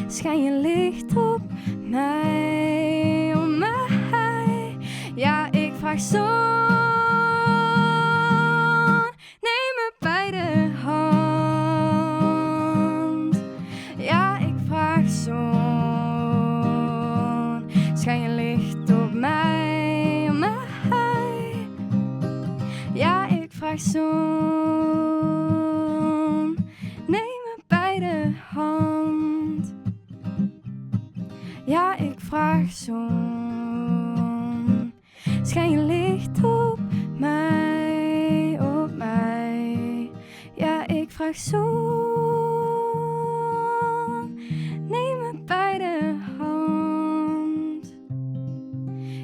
schijn je licht op mij, op mij. Ja, ik vraag zon, neem me bij de hand. Ja, ik vraag zon, schijn je licht op mij, op mij. Ja, ik vraag zon, neem me bij de hand. Ja, ik vraag zon, schijn je licht op mij, op mij. Ja, ik vraag zon, neem me bij de hand.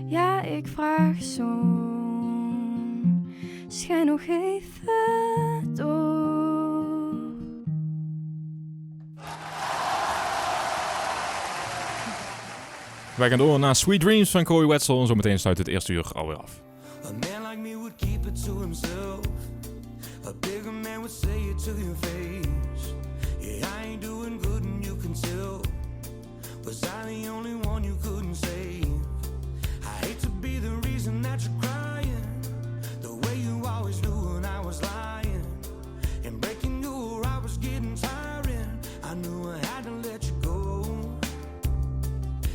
Ja, ik vraag zon, schijn nog even door. Wij gaan door naar Sweet Dreams van Corey Wetzel. En zometeen sluit het eerste uur alweer af. A man like me would keep it to himself. A bigger man would say it to your face. Yeah, I ain't doing good and you can tell. Was I the only one you couldn't save? I hate to be the reason that you're crying. The way you always knew when I was lying. And breaking your I was getting tiring. I knew I had to let you go.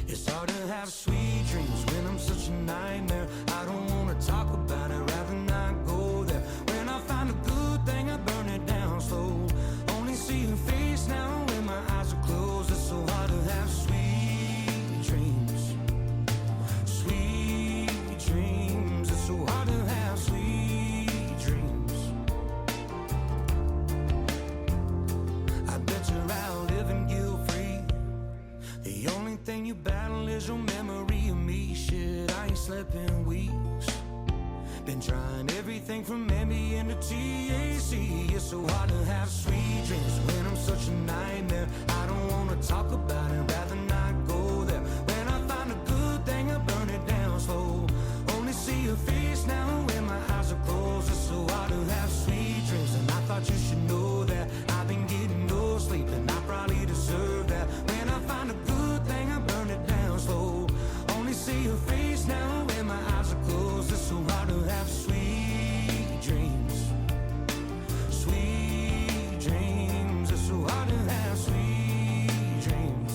It's hard to have sweet dreams when I'm such a nightmare. I don't wanna talk about it, rather not go there. When I find a good thing, I burn it down slow. Only see your face now when my eyes are closed. It's so hard to have sweet dreams. Sweet dreams. It's so hard to have sweet dreams. I bet you're out living guilt-free. The only thing you battle is your memory of me. Shit, I ain't slept in weeks. Been trying everything from Ambien to THC. It's so hard to have sweet dreams when I'm such a nightmare. I don't wanna talk about it, rather not go there. When I find a good thing, I burn it down slow. Only see your face now when my eyes are closed. It's so hard to have sweet dreams, and I thought you should know that. I've been getting no sleep, and I probably deserve that. When I find a good thing, I burn it down slow. Only see your face now when my eyes are closed. It's so hard to have sweet dreams. Sweet dreams. It's so hard to have sweet dreams.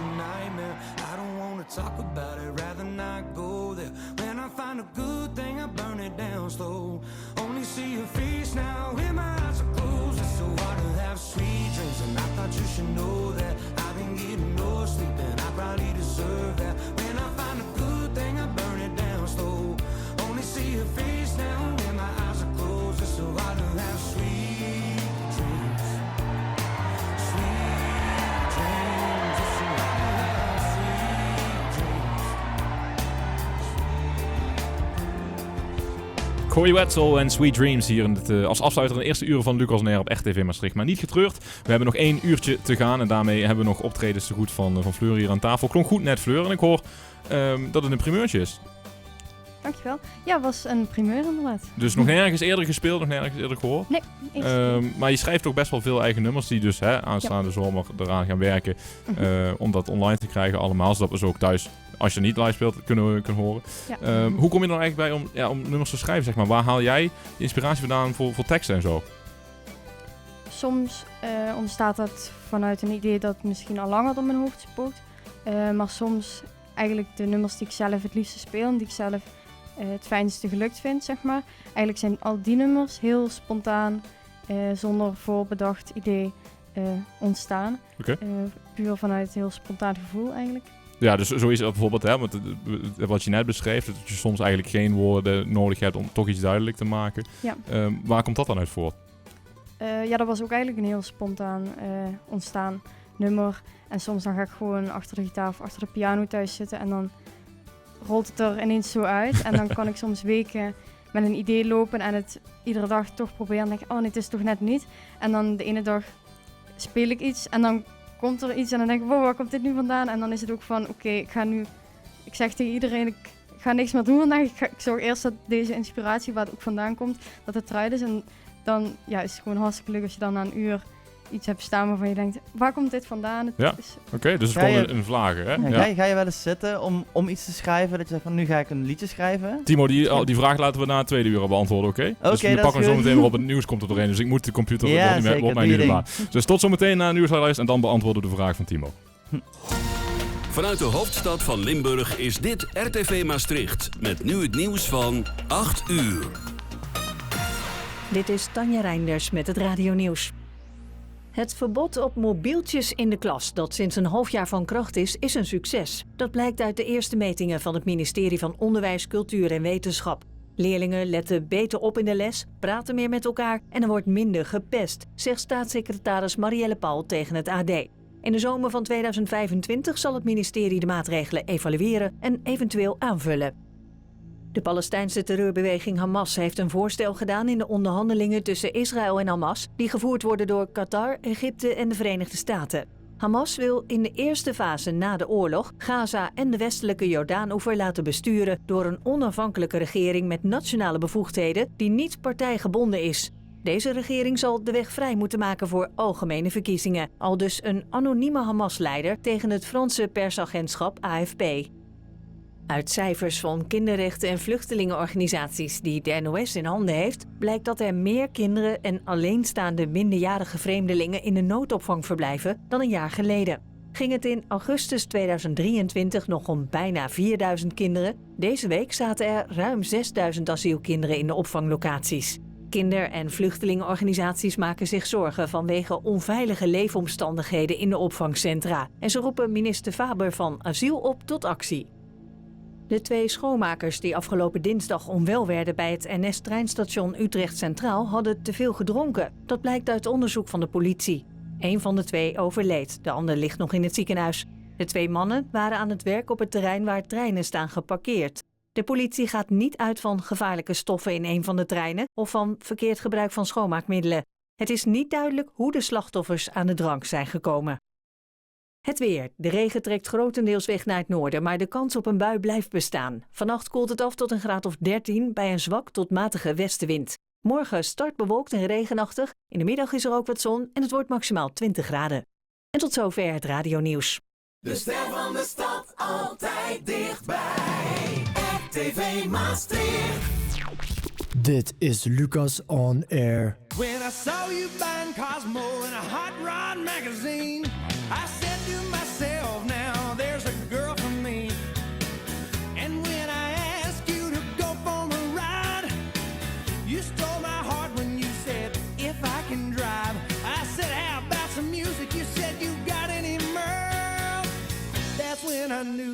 a nightmare. I don't wanna talk about it, rather not go there. When I find a good thing, I burn it down slow. Only see your face now when my eyes are closed. It's so hard to have sweet dreams, and I thought you should know that. I've been getting no sleep, and I probably deserve that. When I find a good thing, I burn it down slow. Only see your face now when my eyes are closed. It's so hard to have sweet dreams. Sweet dreams. It's so hard to have sweet dreams. Corey Wetzel en Sweet Dreams hier in het, als afsluiter in de eerste uren van Lucas on Air op Echt TV Maastricht. Maar niet getreurd. We hebben nog 1 uurtje te gaan en daarmee hebben we nog optredens te goed van Fleur hier aan tafel. Klonk goed net, Fleur. En ik hoor dat het een primeurtje is. Dankjewel. Ja, was een primeur inderdaad. Dus nog nergens eerder gespeeld, nog nergens eerder gehoord? Nee, maar je schrijft ook best wel veel eigen nummers die dus aanstaande zomer eraan gaan werken. Om dat online te krijgen allemaal, zodat we ze ook thuis, als je niet live speelt, kunnen horen. Ja. Hoe kom je er dan eigenlijk bij om nummers te schrijven, zeg maar? Waar haal jij de inspiratie vandaan voor teksten en zo? Soms ontstaat dat vanuit een idee dat misschien al langer door mijn hoofd spookt. Maar soms eigenlijk de nummers die ik zelf het liefste speel en die ik zelf het fijnste gelukt vind, zeg maar. Eigenlijk zijn al die nummers heel spontaan, zonder voorbedacht idee ontstaan. Okay. Puur vanuit heel spontaan gevoel eigenlijk. Ja, dus zo is het bijvoorbeeld, hè, wat je net beschreef, dat je soms eigenlijk geen woorden nodig hebt om toch iets duidelijk te maken. Ja. Waar komt dat dan uit voort? Ja, dat was ook eigenlijk een heel spontaan ontstaan nummer. En soms dan ga ik gewoon achter de gitaar of achter de piano thuis zitten en dan rolt het er ineens zo uit. En dan kan ik soms weken met een idee lopen en het iedere dag toch proberen. En denk ik, oh nee, het is toch net niet. En dan de ene dag speel ik iets en dan komt er iets en dan denk ik, wow, waar komt dit nu vandaan? En dan is het ook van, oké, ik zeg tegen iedereen, ik ga niks meer doen vandaag. Ik zorg eerst dat deze inspiratie, waar het ook vandaan komt, dat het eruit is. En dan is het gewoon hartstikke leuk als je dan na een uur iets hebt staan waarvan je denkt, waar komt dit vandaan? Ja, oké, dus het is gewoon een vlager, hè? Ja. Ga je wel eens zitten om iets te schrijven, dat je zegt van, nu ga ik een liedje schrijven? Timo, die vraag laten we na het tweede uur beantwoorden, oké? Dus we pakken zo meteen weer op, het nieuws komt er doorheen, dus ik moet de computer op mij nu de baas. Dus tot zometeen na een nieuwslijst en dan beantwoorden we de vraag van Timo. Vanuit de hoofdstad van Limburg is dit RTV Maastricht, met nu het nieuws van 8 uur. Dit is Tanja Reinders met het Radio Nieuws. Het verbod op mobieltjes in de klas, dat sinds een half jaar van kracht is een succes. Dat blijkt uit de eerste metingen van het ministerie van Onderwijs, Cultuur en Wetenschap. Leerlingen letten beter op in de les, praten meer met elkaar en er wordt minder gepest, zegt staatssecretaris Marielle Paul tegen het AD. In de zomer van 2025 zal het ministerie de maatregelen evalueren en eventueel aanvullen. De Palestijnse terreurbeweging Hamas heeft een voorstel gedaan in de onderhandelingen tussen Israël en Hamas, die gevoerd worden door Qatar, Egypte en de Verenigde Staten. Hamas wil in de eerste fase na de oorlog Gaza en de westelijke Jordaanoever laten besturen door een onafhankelijke regering met nationale bevoegdheden die niet partijgebonden is. Deze regering zal de weg vrij moeten maken voor algemene verkiezingen, aldus een anonieme Hamas-leider tegen het Franse persagentschap AFP. Uit cijfers van kinderrechten- en vluchtelingenorganisaties die de NOS in handen heeft, blijkt dat er meer kinderen en alleenstaande minderjarige vreemdelingen in de noodopvang verblijven dan een jaar geleden. Ging het in augustus 2023 nog om bijna 4000 kinderen, deze week zaten er ruim 6000 asielkinderen in de opvanglocaties. Kinder- en vluchtelingenorganisaties maken zich zorgen vanwege onveilige leefomstandigheden in de opvangcentra en ze roepen minister Faber van Asiel op tot actie. De 2 schoonmakers die afgelopen dinsdag onwel werden bij het NS-treinstation Utrecht Centraal hadden te veel gedronken. Dat blijkt uit onderzoek van de politie. 1 van de 2 overleed, de ander ligt nog in het ziekenhuis. De 2 mannen waren aan het werk op het terrein waar treinen staan geparkeerd. De politie gaat niet uit van gevaarlijke stoffen in een van de treinen of van verkeerd gebruik van schoonmaakmiddelen. Het is niet duidelijk hoe de slachtoffers aan de drank zijn gekomen. Het weer. De regen trekt grotendeels weg naar het noorden, maar de kans op een bui blijft bestaan. Vannacht koelt het af tot een graad of 13 bij een zwak tot matige westenwind. Morgen start bewolkt en regenachtig. In de middag is er ook wat zon en het wordt maximaal 20 graden. En tot zover het Radio Nieuws. De ster van de stad, altijd dichtbij. RTV Maastricht. Dit is Lucas on Air. When I saw you buying Cosmo in a hot rod magazine, I said to myself, now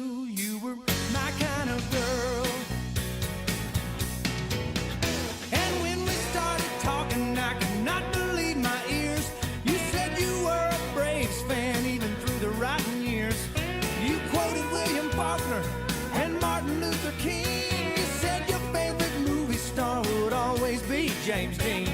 knew you were my kind of girl. And when we started talking, I could not believe my ears. You said you were a Braves fan even through the rotten years. You quoted William Faulkner and Martin Luther King. You said your favorite movie star would always be James Dean.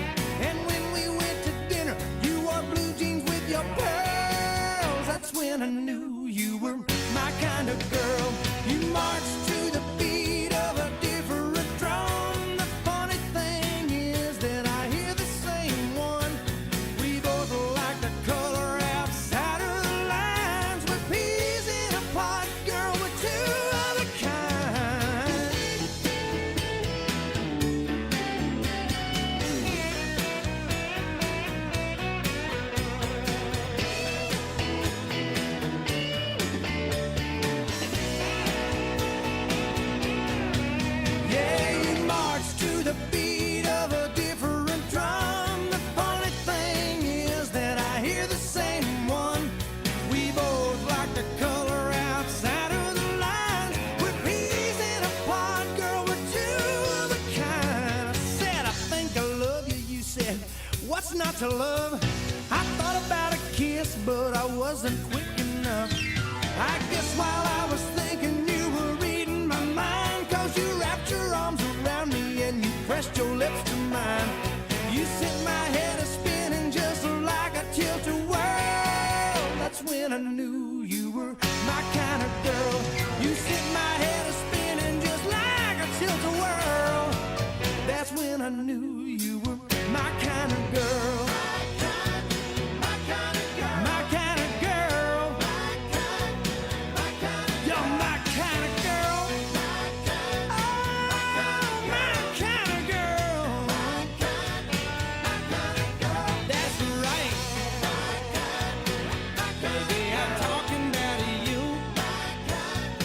And when we went to dinner, you wore blue jeans with your pearls. That's when I knew you were my kind of girl. You marched to the beat of a different drum. The funny thing is that I hear the same one. We both like the color outside of the lines. We're peas in a pod, girl, we're two of a kind. Yeah, you march to the beat of a different drum. The funny thing is that I hear the same one. We both like the color outside of the lines. We're peas in a pod, girl, we're two of a kind. I said, I think I love you. You said, what's not to love? I thought about a kiss, but I wasn't quick enough. I guess while I was thinking you were reading my mind, 'cause you wrapped your arms around me and you pressed your lips to mine. You sent my head a spinning just like a tilt-a-whirl. That's when I knew you were my kind of girl. You sent my head a spinning just like a tilt-a-whirl. That's when I knew you were my kind of girl. My kind of girl. My kind of girl. You're my kind of girl. Oh, my kind of girl. That's right. Baby, I'm talking about you.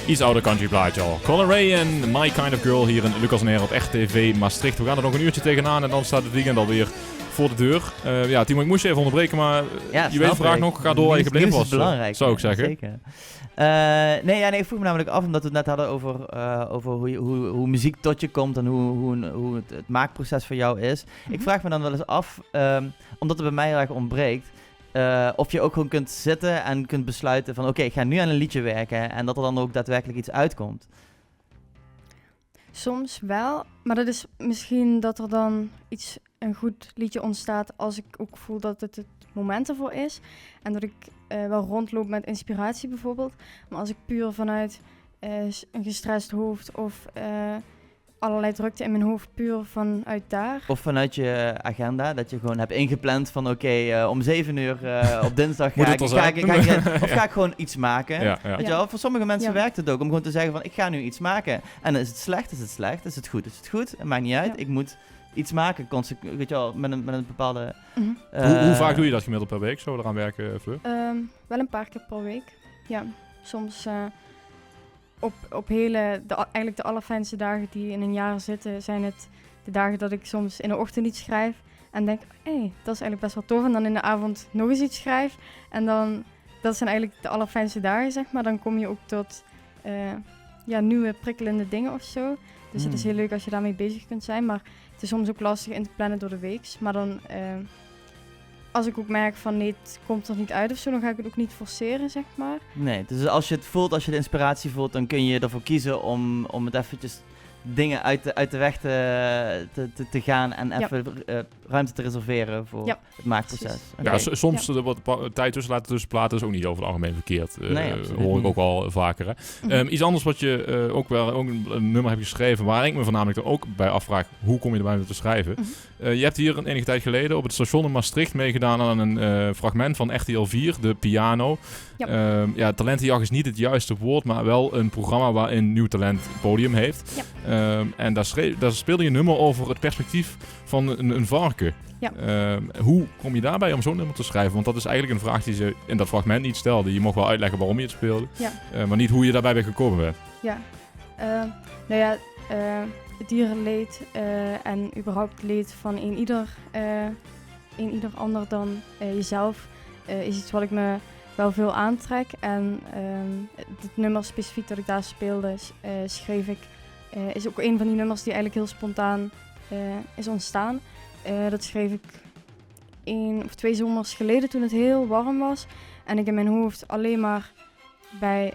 Iets ouder country plaatje al. Colin Ray en My Kind of Girl hier in Lucas en Air op Echt TV Maastricht. We gaan er nog een uurtje tegenaan en dan staat het weekend alweer voor de deur. Ja, Timo, ik moest je even onderbreken, maar je weet de vraag nog, ga door waar je gebleven was. Nieuws is belangrijk. Zou ik zeggen. Zeker. Nee, ik vroeg me namelijk af, omdat we het net hadden over hoe muziek tot je komt en hoe het maakproces voor jou is. Ik vraag me dan wel eens af, omdat het bij mij heel erg ontbreekt, of je ook gewoon kunt zitten en kunt besluiten van oké, ik ga nu aan een liedje werken en dat er dan ook daadwerkelijk iets uitkomt. Soms wel, maar dat is misschien dat er dan een goed liedje ontstaat als ik ook voel dat het moment ervoor is. En dat ik wel rondloop met inspiratie bijvoorbeeld. Maar als ik puur vanuit een gestrest hoofd of allerlei drukte in mijn hoofd puur vanuit daar. Of vanuit je agenda, dat je gewoon hebt ingepland van oké, om 7 uur op dinsdag ga ik gewoon iets maken. Ja. Weet je wel? Voor sommige mensen werkt het ook om gewoon te zeggen van ik ga nu iets maken. En is het slecht, is het slecht, is het goed, is het goed. Het maakt niet uit, ik moet iets maken, weet je wel, met een bepaalde... Hoe vaak doe je dat gemiddeld per week, zo eraan werken, Fleur? Wel een paar keer per week, ja. Soms op eigenlijk de allerfijnste dagen die in een jaar zitten, zijn het de dagen dat ik soms in de ochtend iets schrijf en denk, dat is eigenlijk best wel tof. En dan in de avond nog eens iets schrijf. En dan, dat zijn eigenlijk de allerfijnste dagen, zeg maar. Dan kom je ook tot nieuwe prikkelende dingen of zo. Dus het is heel leuk als je daarmee bezig kunt zijn. Maar het is soms ook lastig in te plannen door de week. Maar dan, als ik ook merk van nee, het komt er niet uit of zo, dan ga ik het ook niet forceren, zeg maar. Nee, dus als je het voelt, als je de inspiratie voelt, dan kun je ervoor kiezen om het eventjes dingen uit de weg te gaan en even ruimte te reserveren voor het maakproces. Okay. Ja, soms wat tijd tussen platen is ook niet over het algemeen verkeerd. Hoor ik ook wel vaker. Hè? Mm-hmm. Iets anders wat je ook een nummer hebt geschreven, waar ik me voornamelijk ook bij afvraag, hoe kom je erbij om te schrijven? Mm-hmm. Je hebt hier enige tijd geleden op het station in Maastricht meegedaan aan een fragment van RTL 4, de piano. Ja. Talentenjacht is niet het juiste woord, maar wel een programma waarin nieuw talent podium heeft. Ja. En daar speelde je een nummer over het perspectief van een varken. Ja. Hoe kom je daarbij om zo'n nummer te schrijven? Want dat is eigenlijk een vraag die ze in dat fragment niet stelde. Je mocht wel uitleggen waarom je het speelde, maar niet hoe je daarbij bent gekomen bent. Ja, het dierenleed en überhaupt het leed van een ieder ander dan jezelf is iets wat ik me wel veel aantrek. En het nummer specifiek dat ik daar speelde, schreef ik, is ook een van die nummers die eigenlijk heel spontaan is ontstaan. Dat schreef ik 1 of 2 zomers geleden toen het heel warm was. En ik in mijn hoofd alleen maar bij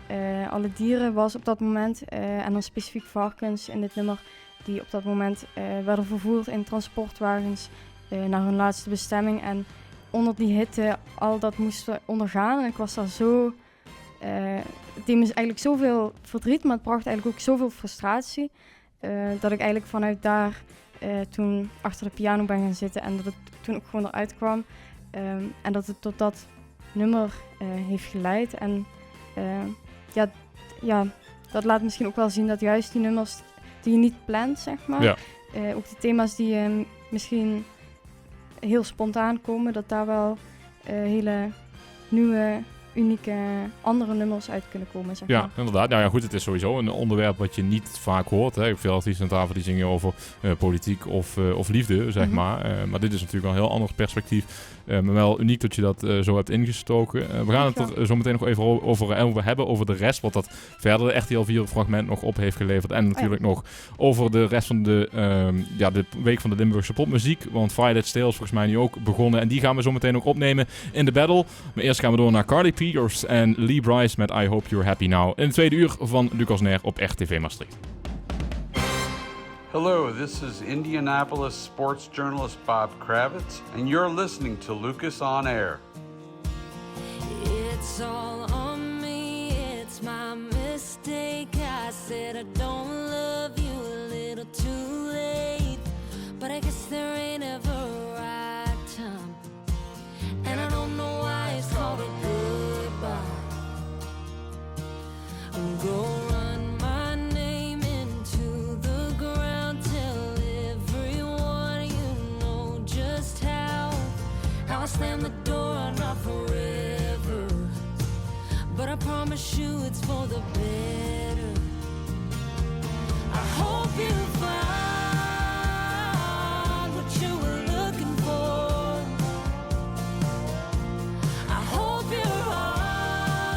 alle dieren was op dat moment. En dan specifiek varkens in dit nummer die op dat moment werden vervoerd in transportwagens naar hun laatste bestemming. En onder die hitte al dat moesten ondergaan. En ik was daar zo... het deed me eigenlijk zoveel verdriet, maar het bracht eigenlijk ook zoveel frustratie. Dat ik eigenlijk vanuit daar toen achter de piano ben gaan zitten en dat het toen ook gewoon eruit kwam. En dat het tot dat nummer heeft geleid. En dat laat misschien ook wel zien dat juist die nummers die je niet plant, zeg maar. Ja. Ook de thema's die misschien heel spontaan komen, dat daar wel hele nieuwe, unieke, andere nummers uit kunnen komen, zeg maar. Ja, inderdaad. Nou ja, goed, het is sowieso een onderwerp wat je niet vaak hoort. Hè. Ik heb veel artiesten aan tafel die zingen over politiek of liefde, zeg maar. Maar dit is natuurlijk wel een heel ander perspectief. Maar wel uniek dat je dat zo hebt ingestoken. We gaan het er zo meteen nog even over hebben, over de rest. Wat dat verder de RTL 4 fragment nog op heeft geleverd. En natuurlijk nog over de rest van de week van de Limburgse popmuziek. Want Violet Stale is volgens mij nu ook begonnen. En die gaan we zo meteen ook opnemen in de battle. Maar eerst gaan we door naar Cardi Peters en Lee Brice met I Hope You're Happy Now. In het tweede uur van Lucas Nair op RTV Maastricht. Hello, this is Indianapolis sports journalist Bob Kravitz, and you're listening to Lucas on Air. It's all on me, it's my mistake. I said I don't love you a little too late, but I guess there ain't ever a right time, and I don't know why it's called a goodbye. I'm going I slam the door, not forever, but I promise you it's for the better. I hope you find what you were looking for. I hope your heart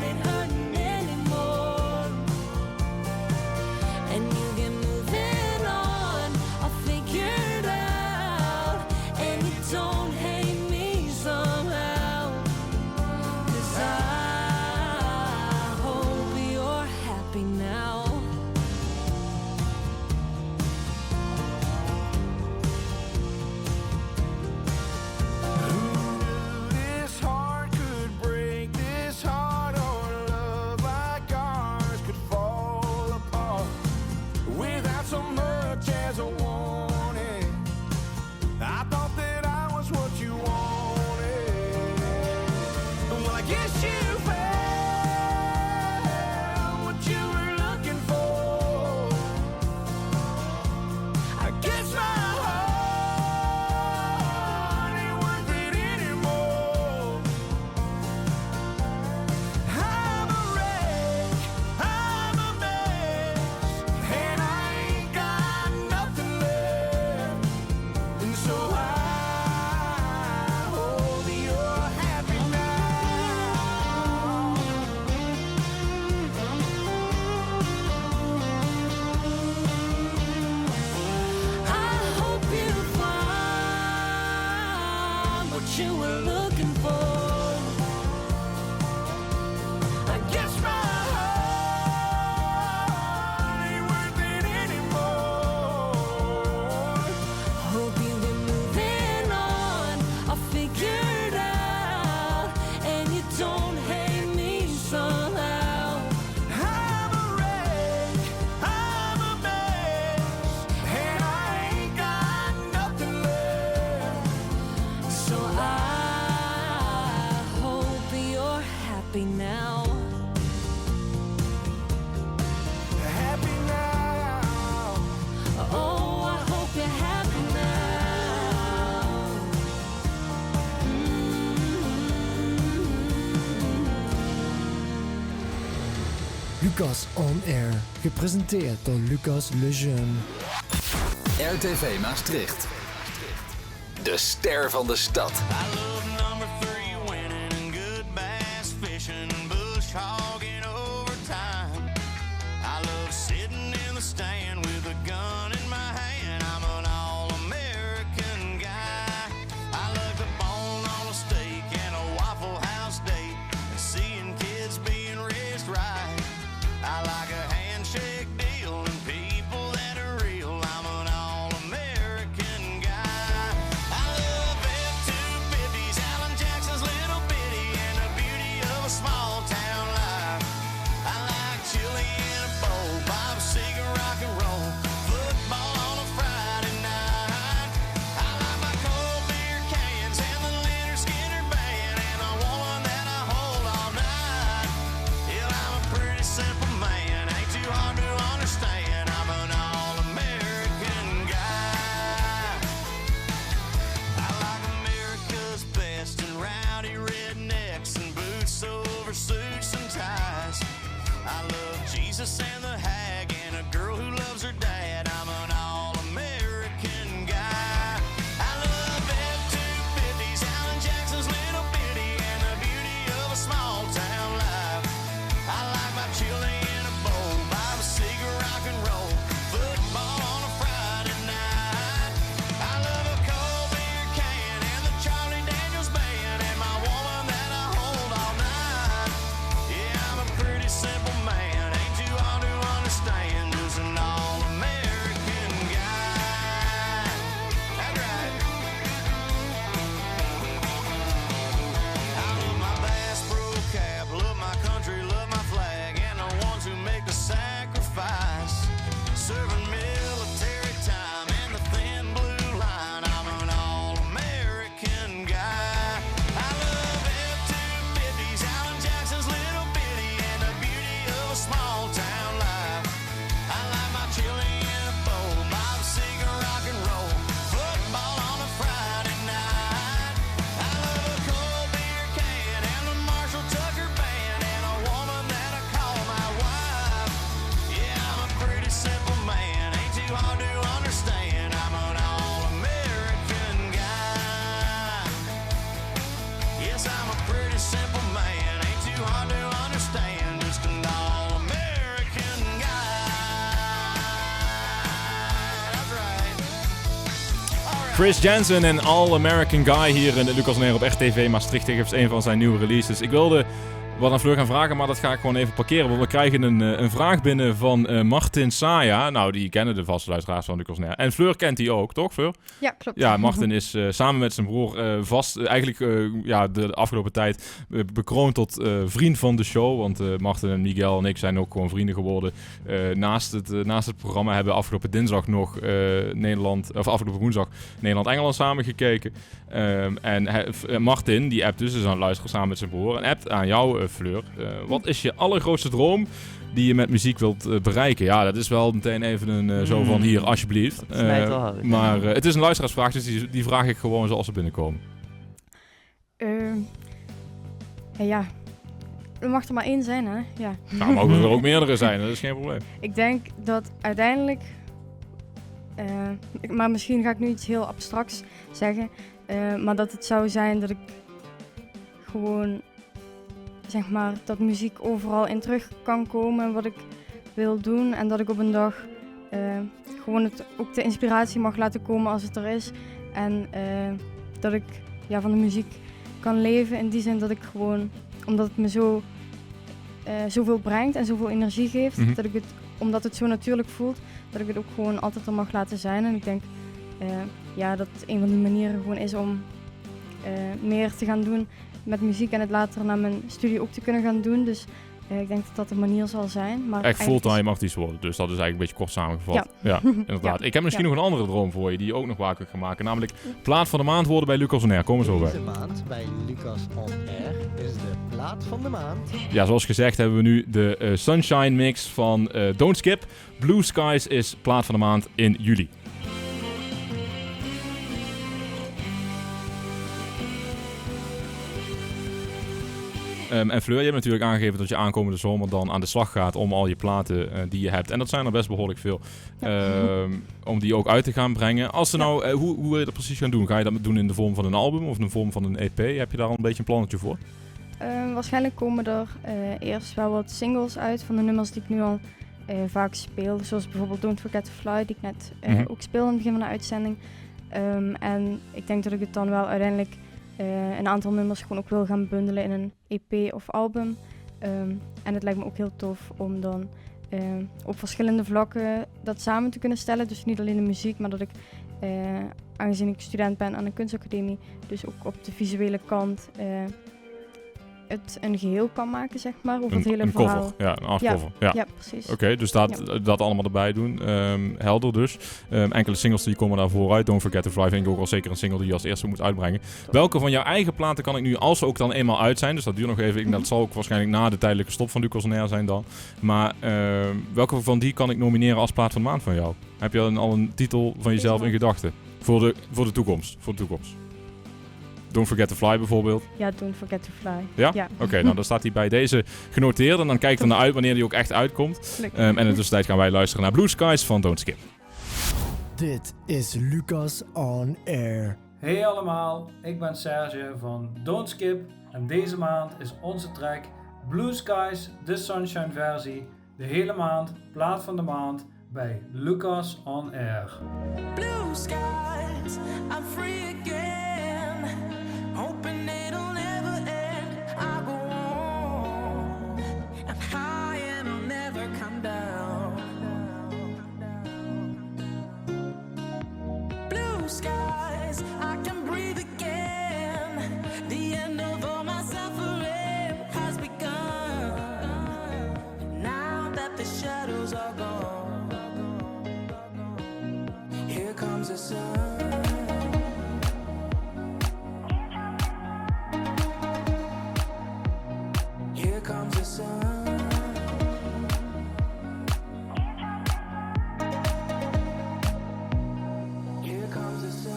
ain't hurting anymore, and you get moving on. I'll figure it out. Don't hate me somehow, 'cause I hope you're happy now. Who knew this heart could break, this heart or love like ours could fall apart without so much as a warning? I thought that what you wanted. Well, I guess you found what you were looking for. I guess my heart ain't worth it anymore. I'm a wreck, I'm a mess, and I ain't got nothing left. And so you were looking for. I guess my heart ain't worth it anymore. Hope you've been moving on. I'll figure it out, and you don't hate me somehow. I'm a wreck, I'm a mess, and I ain't got nothing left. So I hope you're happy now. Happy now. Oh, I hope you're happy now. Lucas on Air, gepresenteerd door Lucas Lejeune. RTV Maastricht. De ster van de stad. I love number 3 winning and Texas and the hag and a girl who loves her dad. I'm an all-American guy. I love F-250s, Alan Jackson's Little Bitty, and the beauty of a small town life. I like my chili in a bowl, Bob Seger, rock and roll, football on a Friday night. I love a cold beer can and the Charlie Daniels band, and my woman that I hold all night. Yeah, I'm a pretty simple man, ain't too hard to understand, just an all-American guy. That's right. I love my Bass Pro Cap, love my country, love my flag, and the ones who make the sacrifice. Serving military time and the thin blue line. I'm an all-American guy. I love F-250s, Alan Jackson's Little Bitty, and the beauty of a small town life. I like my chili in a bowl, Bob Seger, rock and roll, football on a Friday night. I love a cold beer can and the Marshall Tucker band, and a woman that I call my wife. Yeah, I'm a pretty simple man, ain't too hard to understand. I'm an all-American guy. Yes, I'm a pretty simple man, ain't too hard to understand. Just an all-American guy. That's right. Chris Jensen en All-American Guy hier in de Lucas Neer op RTV Maastricht. Tevens een van zijn nieuwe releases. Ik wilde wat aan Fleur gaan vragen, maar dat ga ik gewoon even parkeren. Want we krijgen een vraag binnen van Martin Saya. Nou, die kennen de vaste luisteraars van Lucas Neer. En Fleur kent die ook, toch Fleur? Ja, klopt. Ja, Martin is samen met zijn broer de afgelopen tijd bekroond tot vriend van de show. Want Martin en Miguel en ik zijn ook gewoon vrienden geworden. Naast het programma hebben we afgelopen dinsdag nog afgelopen woensdag Nederland-Engeland samen gekeken. Martin, die appt dus aan het luisteren samen met zijn broer. En appt aan jou, Fleur. Wat is je allergrootste droom die je met muziek wilt bereiken? Ja, dat is wel meteen even een zo van hier, alsjeblieft. Maar het is een luisteraarsvraag, dus die vraag ik gewoon zoals ze binnenkomen. Ja, er mag er maar één zijn, hè? Ja. Nou, mogen er ook meerdere zijn, dat is geen probleem. Ik denk dat uiteindelijk, maar misschien ga ik nu iets heel abstracts zeggen, maar dat het zou zijn dat ik gewoon, zeg maar, dat muziek overal in terug kan komen wat ik wil doen. En dat ik op een dag gewoon ook de inspiratie mag laten komen als het er is. En dat ik van de muziek kan leven in die zin dat ik gewoon, omdat het me zoveel brengt en zoveel energie geeft, omdat het zo natuurlijk voelt, dat ik het ook gewoon altijd er mag laten zijn. En ik denk dat een van die manieren gewoon is om meer te gaan doen met muziek en het later naar mijn studie ook te kunnen gaan doen. Dus ik denk dat dat de manier zal zijn. Maar echt fulltime artiest worden, dus dat is eigenlijk een beetje kort samengevat. Ja, inderdaad. Ik heb misschien nog een andere droom voor je die je ook nog waar kunt gaan maken. Namelijk plaat van de maand worden bij Lucas On Air. Kom eens over. Deze maand bij Lucas On Air is de plaat van de maand. Ja, zoals gezegd hebben we nu de Sunshine Mix van Don't Skip. Blue Skies is plaat van de maand in juli. En Fleur, je hebt natuurlijk aangegeven dat je aankomende zomer dan aan de slag gaat om al je platen die je hebt. En dat zijn er best behoorlijk veel. Om die ook uit te gaan brengen. Als ze nou, hoe wil je dat precies gaan doen? Ga je dat doen in de vorm van een album of in de vorm van een EP? Heb je daar al een beetje een plannetje voor? Waarschijnlijk komen er eerst wel wat singles uit van de nummers die ik nu al vaak speel. Zoals bijvoorbeeld Don't Forget to Fly, die ik net ook speel aan het begin van de uitzending. En ik denk dat ik het dan wel uiteindelijk een aantal nummers gewoon ook wil gaan bundelen in een EP of album. En het lijkt me ook heel tof om dan op verschillende vlakken dat samen te kunnen stellen. Dus niet alleen de muziek, maar dat ik, aangezien ik student ben aan een kunstacademie, dus ook op de visuele kant het een geheel kan maken, zeg maar, over het hele een verhaal. Cover, ja, een artcover. Ja, precies. Oké, dus dat allemaal erbij doen. Helder dus. Enkele singles die komen daarvoor uit. Don't Forget to Fly vind ik ook wel zeker een single die je als eerste moet uitbrengen. Welke van jouw eigen platen kan ik nu, als ze ook dan eenmaal uit zijn, dus dat duurt nog even, dat zal ook waarschijnlijk na de tijdelijke stop van Lucas On Air zijn dan. Maar welke van die kan ik nomineren als plaat van de maand van jou? Heb je al een titel van jezelf in gedachten? Voor de toekomst. Don't Forget to Fly bijvoorbeeld. Ja, Don't Forget to Fly. Ja? Oké, nou dan staat hij bij deze genoteerd. En dan kijken we naar uit wanneer die ook echt uitkomt. En in de tussentijd gaan wij luisteren naar Blue Skies van Don't Skip. Dit is Lucas on Air. Hey allemaal, ik ben Serge van Don't Skip en deze maand is onze track Blue Skies, de Sunshine versie, de hele maand, plaat van de maand bij Lucas on Air. Blue skies, I'm free again. Hoping it'll never end. I go on. I'm high and I'll never come down. Blue skies, I can breathe again. The end of all my suffering has begun. Now that the shadows are gone, here comes the sun. Here comes the sun. Here comes the sun.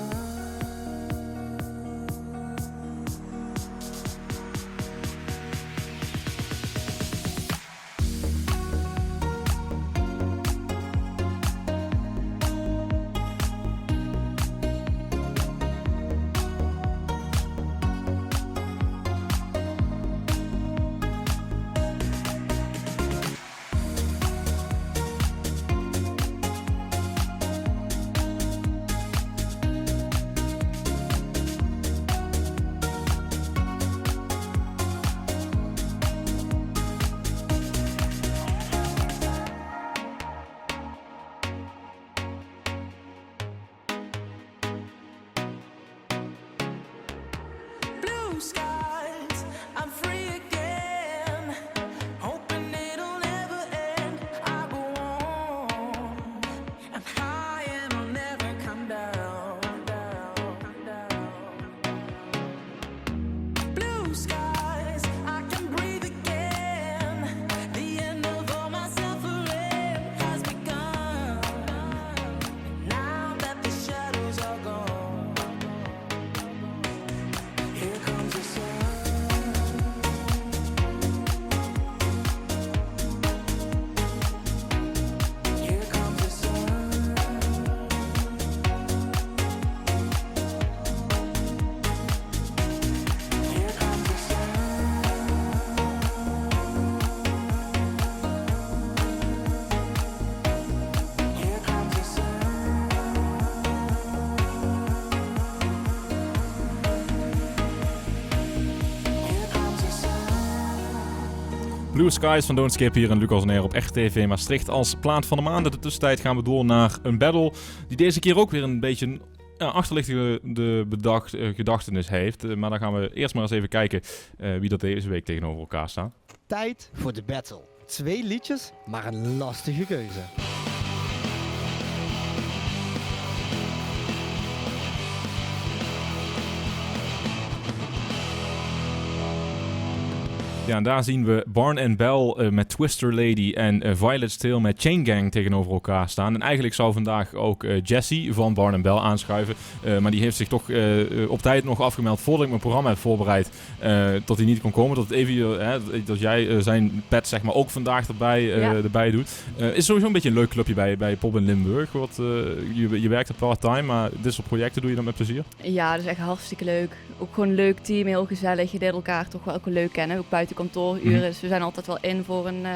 Blue skies, I'm free again. Hoping it'll never end. I go on. I'm high and I'll never come down. Blue skies, I can breathe again. The end of all my suffering has begun. Now that the shadows are gone, here comes the sun. Here comes the sun. Here comes the sun. Here comes the Blue Skies van Don't Skip hier in Lucas on Air op RTV Maastricht als plaat van de maand. In de tussentijd gaan we door naar een battle die deze keer ook weer een beetje een achterliggende gedachtenis heeft. Maar dan gaan we eerst maar eens even kijken wie dat deze week tegenover elkaar staat. Tijd voor de battle. 2 liedjes, maar een lastige keuze. Ja, en daar zien we Barn & Bell met Twister Lady en Violet's Tale met Chain Gang tegenover elkaar staan. En eigenlijk zou vandaag ook Jessie van Barn & Bell aanschuiven. Maar die heeft zich toch op tijd nog afgemeld voordat ik mijn programma heb voorbereid. Tot hij niet kon komen. Dat jij zijn pet zeg maar ook vandaag erbij doet. Is sowieso een beetje een leuk clubje bij Pop in Limburg. Je werkt er part-time, maar dit soort projecten doe je dan met plezier? Ja, dat is echt hartstikke leuk. Ook gewoon een leuk team, heel gezellig. Je deed elkaar toch wel ook leuk kennen. Ook buiten kantooruren. Dus we zijn altijd wel in voor een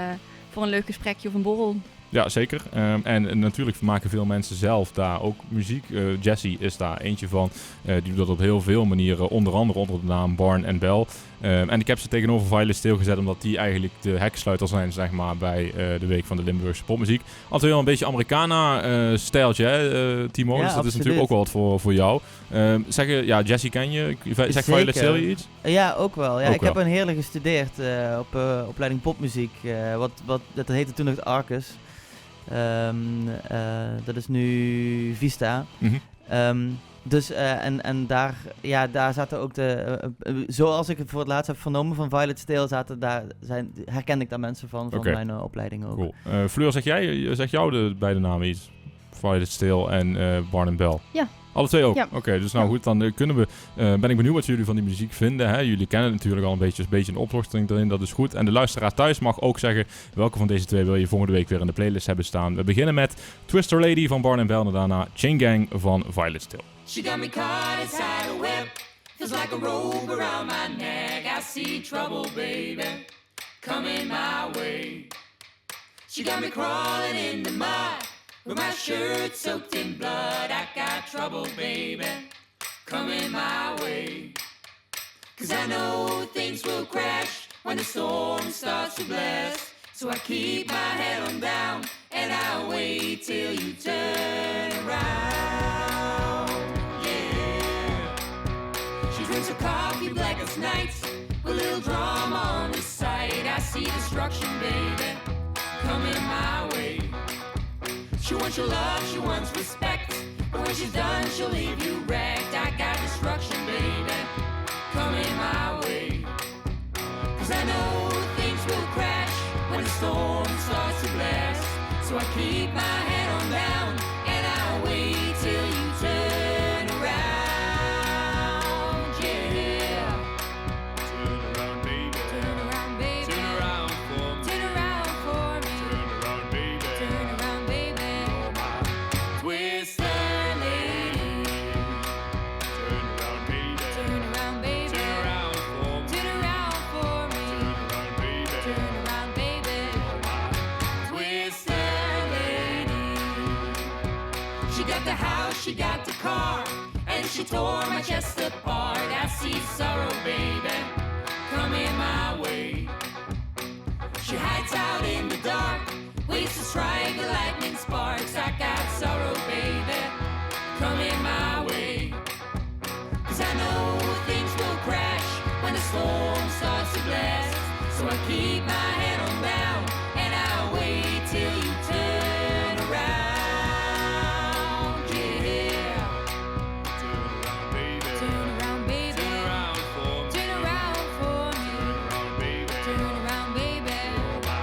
leuk gesprekje of een borrel. Ja, zeker. En natuurlijk maken veel mensen zelf daar ook muziek. Jessie is daar eentje van. Die doet dat op heel veel manieren. Onder andere onder de naam Barn & Bell. En ik heb ze tegenover Violet's Tale gezet omdat die eigenlijk de heksluiter zijn, zeg maar, bij de Week van de Limburgse popmuziek. Altijd wel een beetje Americana-stijltje, Timo. Ja, dus dat is absoluut. natuurlijk ook wel wat voor jou. Jessie ken je? Zegt Violet's Tale je iets? Ja, ook wel. Ja, Ook ik wel. heb een heerlijk gestudeerd op opleiding popmuziek. Dat heette toen nog het Arcus. Dat is nu Vista. Dus en daar zaten ook zoals ik het voor het laatst heb vernomen van Violet's Tale, herkende ik daar mensen van mijn opleiding ook. Cool. Fleur, zeg jou de beide namen iets? Violet's Tale en Barn & Bell. Ja, Alle twee ook? Ja. Oké, dus nou goed, dan ben ik benieuwd wat jullie van die muziek vinden. Hè? Jullie kennen het natuurlijk al een beetje een oplossing erin, dat is goed. En de luisteraar thuis mag ook zeggen welke van deze twee wil je volgende week weer in de playlist hebben staan. We beginnen met Twister Lady van Barn & Bell en daarna Chain Gang van Violet Still. She got me caught inside a web. Feels like a rope around my neck. I see trouble, baby, coming my way. She got me crawling in the mud, with my shirt soaked in blood. I got trouble, baby, coming my way. 'Cause I know things will crash when the storm starts to blast. So I keep my head on down and I wait till you turn around. Yeah. She drinks her coffee black as night, with a little drama on the side. I see destruction, baby, coming my way. She wants your love, she wants respect, but when she's done, she'll leave you wrecked. I got destruction, baby, coming my way. 'Cause I know things will crash when the storm starts to blast. So I keep my head on down and I wait till you turn around, yeah. Turn around, baby. Turn around, baby. Turn around for me. Turn around for me. Turn around, baby. Turn around, baby. Oh my twister lady. Turn around, baby. Turn around, baby. Turn around for me. Turn around for me. Turn around, baby. Turn around, baby. Oh my twister lady. She got the house, she got the car, and she tore my chest apart. I see sorrow, baby, coming my way. She hides out in the dark, waits to strike the lightning sparks. I got sorrow, baby, coming my way. 'Cause I know things will crash when the storm starts to blast. So I keep my head on down and I wait till you turn around, yeah. Turn around, baby. Turn around, baby. Turn around for me. Turn around for me. Turn around, baby. Turn around, baby. Oh my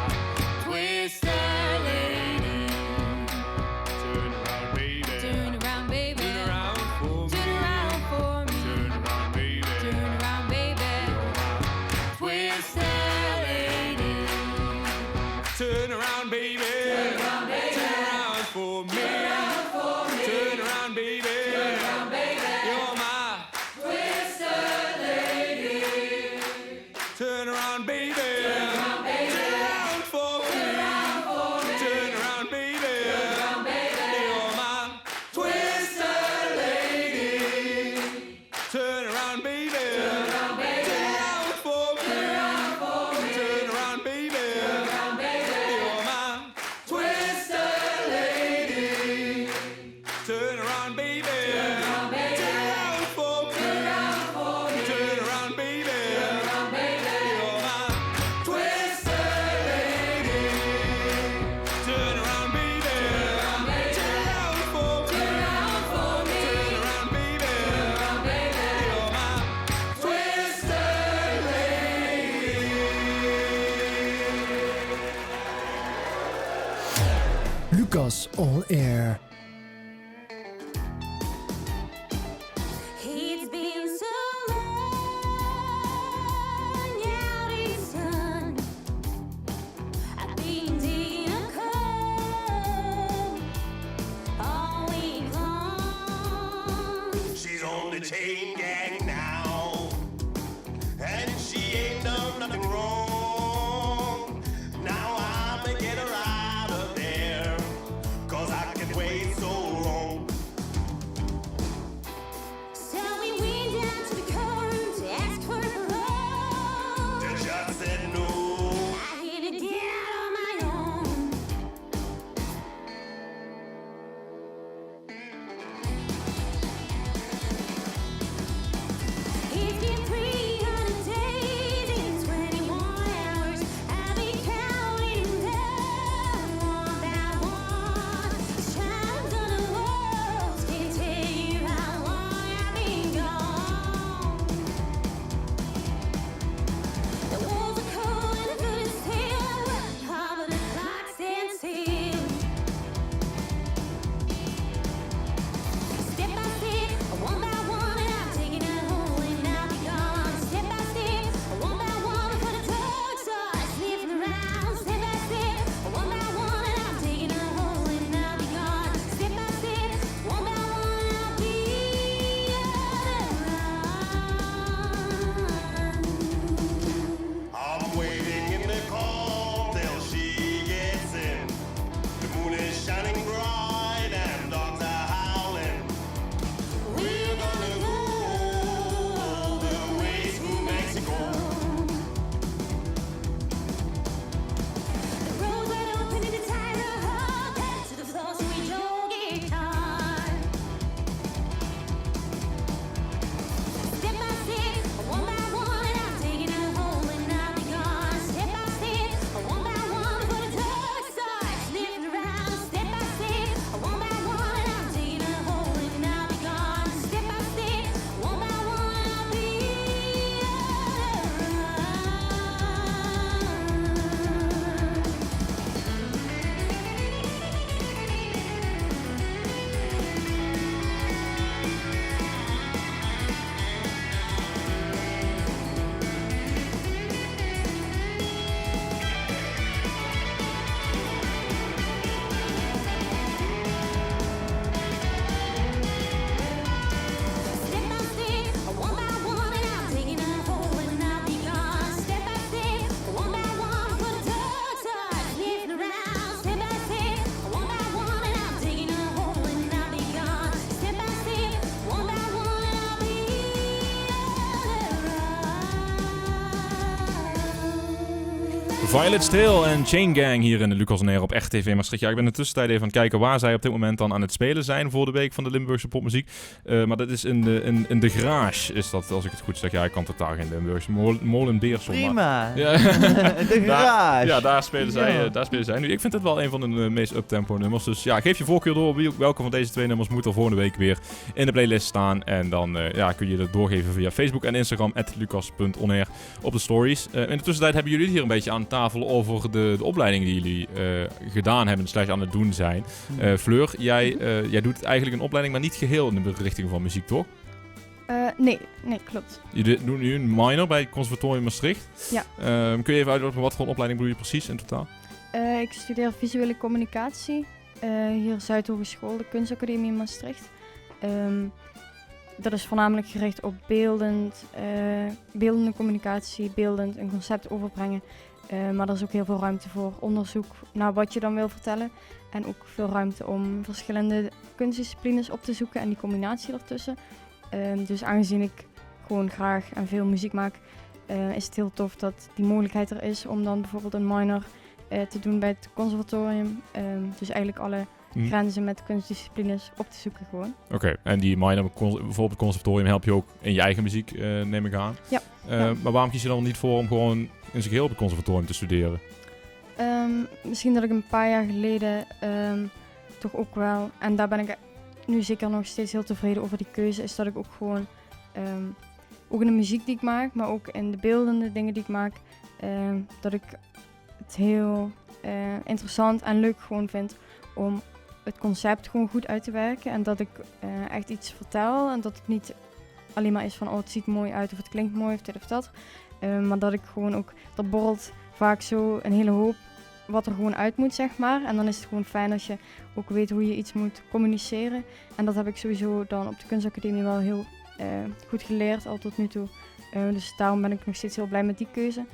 twister lady. Turn around, baby. Turn around, baby. Turn around for me. Turn around for me. Turn around, baby. Turn around, baby. Oh my twister lady. Turn around, baby. Turn around, baby. Turn around for me. Turn around for me. Turn around, baby. Turn around, baby. You're my twister lady. Turn around, baby. Turn around, baby. Turn around for me. Turn around for me. Turn around, baby. Turn around, baby. You're my twister lady. Turn around, baby. Turn around, baby. Turn around for me. Turn around for me. Turn around, baby. Turn around, baby. You're my twister lady. Turn around, baby. Turn around, baby. Turn around for me. Turn around for me. Turn around, baby. Turn around, baby. You're my twister lady. Turn around, baby. Turn around, baby. Turn around for me. Turn around for me. Turn around, baby. Turn around, baby. You're my twister lady. Lucas on air. It's been so long, yeah, the sun. I've been digging a cold all week long. She's on the chain gang now, and she ain't done nothing wrong. Now I'ma get her out of there, 'cause I can wait Violet's Tale en Chain Gang hier in de Lucas on Air op Echt TV Maastricht. Ja, ik ben in de tussentijd even aan het kijken waar zij op dit moment dan aan het spelen zijn voor de week van de Limburgse popmuziek. Maar dat is in de garage, is dat, als ik het goed zeg. Ja, ik kan totaal geen Limburgse. Molenbeersel. Prima. Ja. De garage. Daar spelen zij nu. Ik vind het wel een van de meest uptempo nummers. Dus ja, geef je voorkeur door welke van deze twee nummers moet er volgende week weer in de playlist staan. En dan kun je dat doorgeven via Facebook en Instagram @lucas.onair op de stories. In de tussentijd hebben jullie hier een beetje aan tafel over de opleiding die jullie gedaan hebben / aan het doen zijn. Fleur, jij doet eigenlijk een opleiding, maar niet geheel in de richting van muziek, toch? Nee, klopt. Je doet nu een minor bij het Conservatorium Maastricht. Ja. Kun je even uitleggen wat voor een opleiding doe je precies in totaal? Ik studeer visuele communicatie hier Zuidhogeschool, de Kunstacademie in Maastricht. Dat is voornamelijk gericht op beeldende communicatie, beeldend een concept overbrengen. Maar er is ook heel veel ruimte voor onderzoek naar wat je dan wil vertellen. En ook veel ruimte om verschillende kunstdisciplines op te zoeken en die combinatie ertussen. Dus aangezien ik gewoon graag en veel muziek maak, is het heel tof dat die mogelijkheid er is om dan bijvoorbeeld een minor te doen bij het conservatorium. Dus eigenlijk alle grenzen met kunstdisciplines op te zoeken gewoon. Oké, en die minor bijvoorbeeld conservatorium help je ook in je eigen muziek, neem ik aan. Ja. Maar waarom kies je dan niet voor om gewoon in zijn geheel op het conservatorium te studeren? Misschien dat ik een paar jaar geleden toch ook wel, en daar ben ik nu zeker nog steeds heel tevreden over die keuze, is dat ik ook gewoon, ook in de muziek die ik maak, maar ook in de beeldende dingen die ik maak, dat ik het heel interessant en leuk gewoon vind om het concept gewoon goed uit te werken en dat ik echt iets vertel en dat het niet alleen maar is van het ziet mooi uit of het klinkt mooi of dit of dat, maar dat ik gewoon ook, er borrelt vaak zo een hele hoop wat er gewoon uit moet, zeg maar. En dan is het gewoon fijn als je ook weet hoe je iets moet communiceren. En dat heb ik sowieso dan op de kunstacademie wel heel goed geleerd, al tot nu toe. Dus daarom ben ik nog steeds heel blij met die keuze.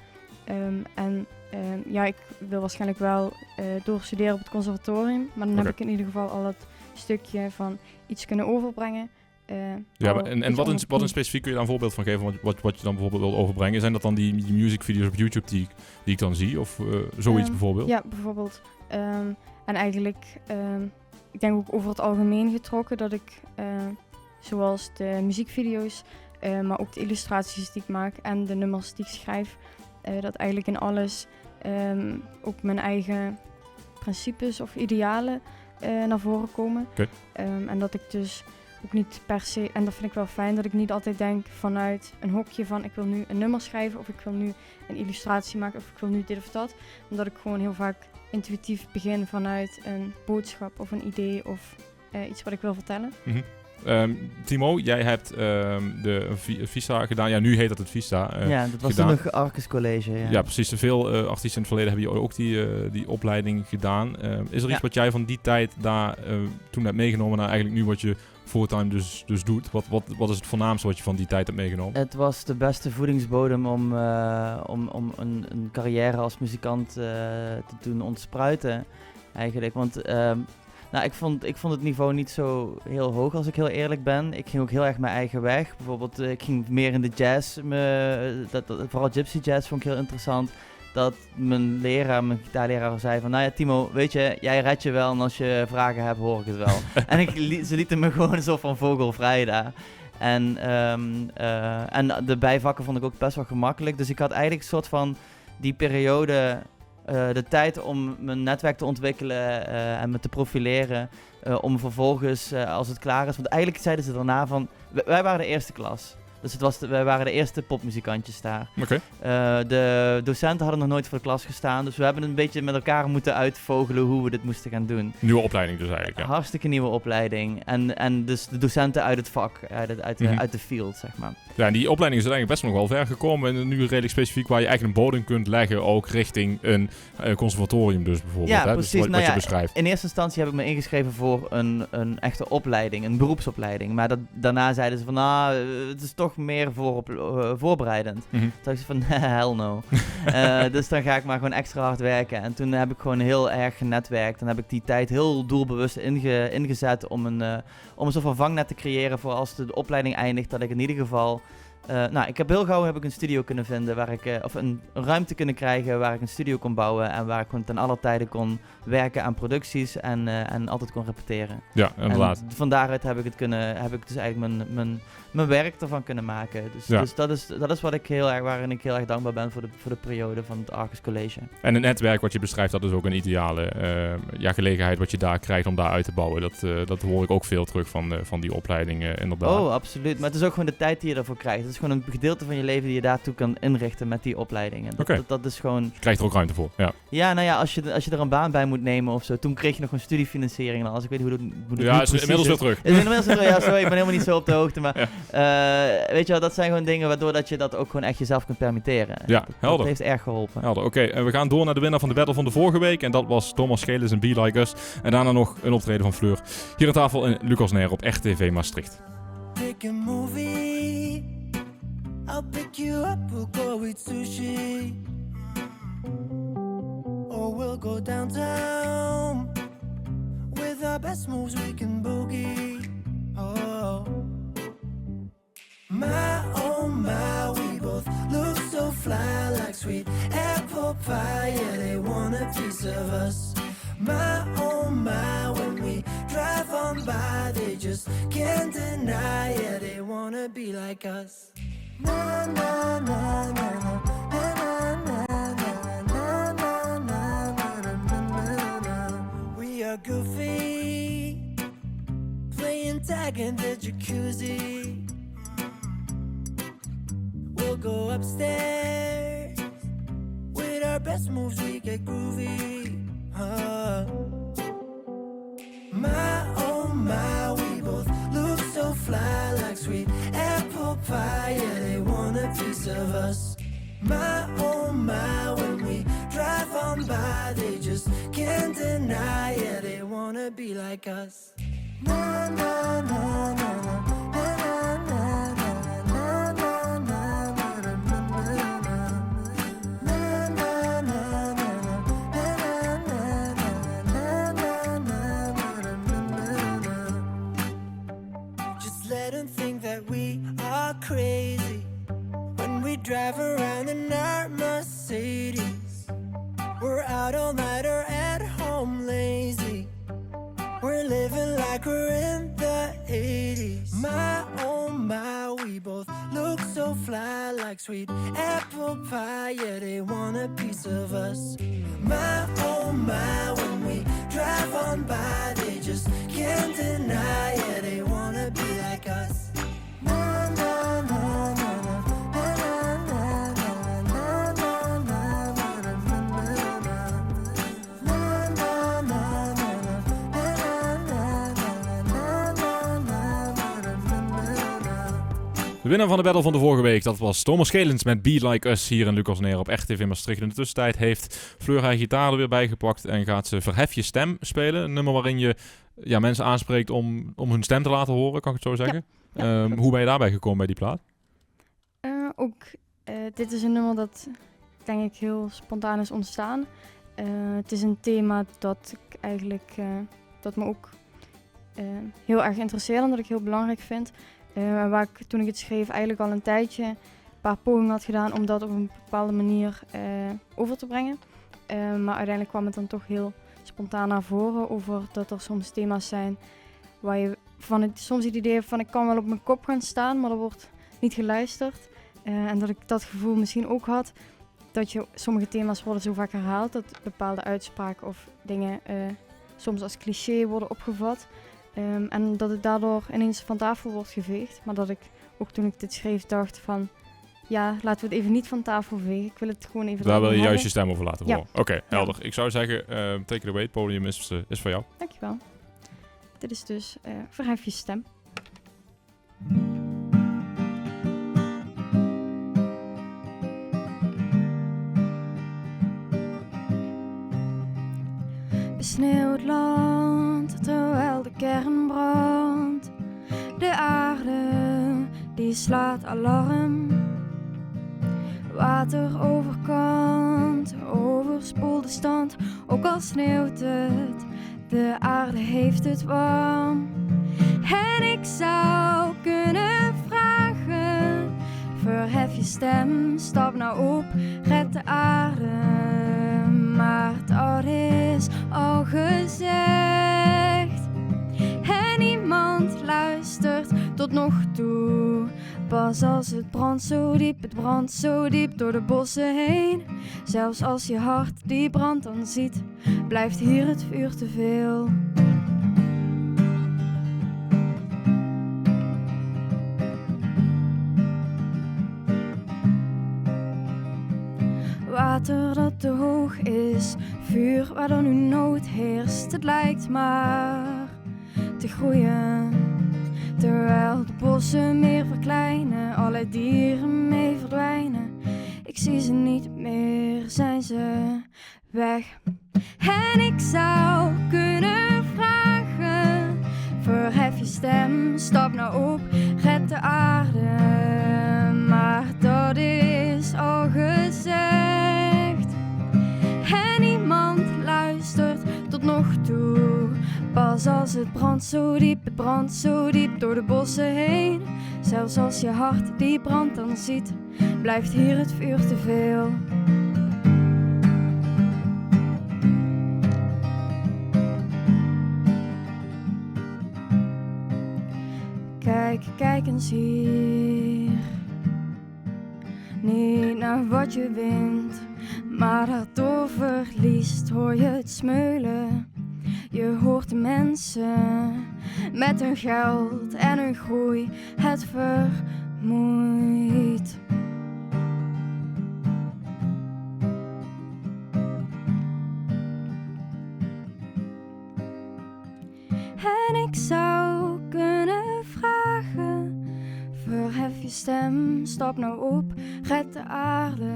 Ik wil waarschijnlijk wel doorstuderen op het conservatorium. Maar dan heb ik in ieder geval al het stukje van iets kunnen overbrengen. En wat in specifiek kun je daar een voorbeeld van geven? Wat je dan bijvoorbeeld wil overbrengen? Zijn dat dan die musicvideo's op YouTube die ik dan zie? Of zoiets bijvoorbeeld? Ja, bijvoorbeeld. En eigenlijk, ik denk ook over het algemeen getrokken dat ik, zoals de muziekvideo's, maar ook de illustraties die ik maak en de nummers die ik schrijf, dat eigenlijk in alles ook mijn eigen principes of idealen naar voren komen. Okay. En dat ik dus ook niet per se, en dat vind ik wel fijn, dat ik niet altijd denk vanuit een hokje van ik wil nu een nummer schrijven of ik wil nu een illustratie maken of ik wil nu dit of dat. Omdat ik gewoon heel vaak intuïtief begin vanuit een boodschap of een idee of iets wat ik wil vertellen. Mm-hmm. Timo, jij hebt de Vista gedaan. Ja, nu heet dat het Vista. Dat was toen nog Arcus College. Ja, precies. Veel artiesten in het verleden hebben ook die opleiding gedaan. Is er iets wat jij van die tijd daar toen hebt meegenomen naar eigenlijk nu wat je fulltime dus doet? Wat is het voornaamste wat je van die tijd hebt meegenomen? Het was de beste voedingsbodem om een carrière als muzikant te doen ontspruiten eigenlijk. Want ik vond het niveau niet zo heel hoog als ik heel eerlijk ben. Ik ging ook heel erg mijn eigen weg. Bijvoorbeeld, ik ging meer in de jazz. Vooral gypsy jazz vond ik heel interessant. Dat mijn gitaarleraar zei van, nou ja Timo, weet je, jij redt je wel en als je vragen hebt hoor ik het wel. En ze lieten me gewoon zo van vogelvrij daar. En de bijvakken vond ik ook best wel gemakkelijk. Dus ik had eigenlijk een soort van die periode, de tijd om mijn netwerk te ontwikkelen en me te profileren. Om vervolgens, als het klaar is, want eigenlijk zeiden ze daarna van, wij waren de eerste klas. Dus wij waren de eerste popmuzikantjes daar. Okay. De docenten hadden nog nooit voor de klas gestaan. Dus we hebben een beetje met elkaar moeten uitvogelen hoe we dit moesten gaan doen. Nieuwe opleiding dus eigenlijk, ja. Hartstikke nieuwe opleiding. En dus de docenten uit het vak, uit de field, zeg maar. Ja, en die opleiding is uiteindelijk best nog wel ver gekomen. En nu redelijk specifiek waar je eigenlijk een bodem kunt leggen ook richting een conservatorium dus bijvoorbeeld. Ja, hè? precies. Dus wat je beschrijft. In eerste instantie heb ik me ingeschreven voor een echte opleiding, een beroepsopleiding. Maar daarna zeiden ze van, het is toch meer voorbereidend. Toen dacht ik van, hell no. Dus dan ga ik maar gewoon extra hard werken. En toen heb ik gewoon heel erg genetwerkt. Dan heb ik die tijd heel doelbewust ingezet om een soort van vangnet te creëren voor als de opleiding eindigt, dat ik in ieder geval Ik heb heel gauw een studio kunnen vinden waar ik, of een ruimte kunnen krijgen waar ik een studio kon bouwen en waar ik gewoon ten alle tijde kon werken aan producties en altijd kon repeteren. Ja, inderdaad. En van daaruit heb ik dus eigenlijk mijn werk ervan kunnen maken. Dus dat is waarin ik heel erg dankbaar ben voor de periode van het Arcus College. En het netwerk wat je beschrijft, dat is ook een ideale gelegenheid wat je daar krijgt om daar uit te bouwen. Dat hoor ik ook veel terug van die opleidingen inderdaad. Oh, absoluut. Maar het is ook gewoon de tijd die je ervoor krijgt. Het is gewoon een gedeelte van je leven die je daartoe kan inrichten met die opleidingen. Dat is gewoon... Je krijgt er ook ruimte voor, ja. Ja, nou ja, als je er een baan bij moet nemen of zo. Toen kreeg je nog een studiefinanciering. Dan, als ik weet hoe het ja, is inmiddels weer terug. Ja, sorry, ik ben helemaal niet zo op de hoogte. Maar weet je wel, dat zijn gewoon dingen waardoor dat je dat ook gewoon echt jezelf kunt permitteren. Ja, helder. Dat heeft erg geholpen. Helder, oké. We gaan door naar de winnaar van de battle van de vorige week. En dat was Thomas Scheles en Be Like Us. En daarna nog een optreden van Fleur. Hier aan tafel in Lucas Neer op RTV Maastricht. Pick a movie, I'll pick you up, we'll go eat sushi. Or we'll go downtown, with our best moves we can boogie. Oh my, we both look so fly like sweet apple pie. Yeah, they want a piece of us. My, oh my, when we drive on by, they just can't deny. Yeah, they wanna be like us. Na na na na na na na na na na na. We are goofy, playing tag in the jacuzzi. We'll go upstairs, with our best moves we get groovy. My, oh my, we both look so fly like sweet apple pie. Yeah, they want a piece of us. My, oh my, when we drive on by, they just can't deny. Yeah, they wanna be like us. Na na na na na na na na. Let them think that we are crazy when we drive around in our Mercedes. We're out all night or at home lazy. We're living like we're in the 80s. My, oh my, we both look so fly like sweet apple pie. Yeah, they want a piece of us. My, oh my, when we drive on by, they just can't deny. Yeah, they wanna be like us. Na na na na na na na na na na na De winnaar van de battle van de vorige week, dat was Thomas Scheles met Be Like Us hier in Lucas Neer op RTV Maastricht. In de tussentijd heeft Fleur haar gitaar er weer bijgepakt en gaat ze Verhef je stem spelen. Een nummer waarin je mensen aanspreekt om hun stem te laten horen, kan ik het zo zeggen. Ja. Hoe ben je daarbij gekomen bij die plaat? Dit is een nummer dat denk ik heel spontaan is ontstaan. Het is een thema dat ik eigenlijk dat me ook heel erg interesseert en dat ik heel belangrijk vind. Waar ik toen ik het schreef eigenlijk al een tijdje een paar pogingen had gedaan om dat op een bepaalde manier over te brengen. Maar uiteindelijk kwam het dan toch heel spontaan naar voren over dat er soms thema's zijn waar je soms het idee hebt van ik kan wel op mijn kop gaan staan, maar er wordt niet geluisterd. En dat ik dat gevoel misschien ook had, dat sommige thema's worden zo vaak herhaald, dat bepaalde uitspraken of dingen soms als cliché worden opgevat. En dat het daardoor ineens van tafel wordt geveegd. Maar dat ik ook toen ik dit schreef dacht van, ja, laten we het even niet van tafel vegen. Ik wil het gewoon even daar wil je hebben. juist je stem over laten horen. Ja. Oké, helder. Ik zou zeggen, take it away. Het podium is voor jou. Dankjewel. Dit is dus Verhef je stem. Besneeuwd land, terwijl de kern brandt. De aarde, die slaat alarm. Water overkant, overspoelde stand. Ook al sneeuwt het, de aarde heeft het warm. En ik zou kunnen vragen Verhef je stem, stap nou op, red de aarde. Maar dat is al gezegd. En niemand luistert tot nog toe. Pas als het brandt zo diep door de bossen heen. Zelfs als je hart die brand dan ziet, blijft hier het vuur te veel. Water dat te hoog is, vuur waardoor nu nood heerst. Het lijkt maar te groeien, terwijl de bossen meer verkleinen, alle dieren mee verdwijnen. Ik zie ze niet meer, zijn ze weg. En ik zou kunnen vragen, verhef je stem, stap nou op, red de aarde. Maar dat is al gezegd. En niemand luistert tot nog toe. Pas als het brandt zo diep door de bossen heen. Zelfs als je hart die brand dan ziet, blijft hier het vuur te veel. Kijk eens hier. Niet naar wat je wint, maar dat doorverliest. Hoor je het smeulen? Je hoort de mensen met hun geld en hun groei. Het vermoeit. En ik zou kunnen vragen, verhef je stem, stap nou op, red de aarde.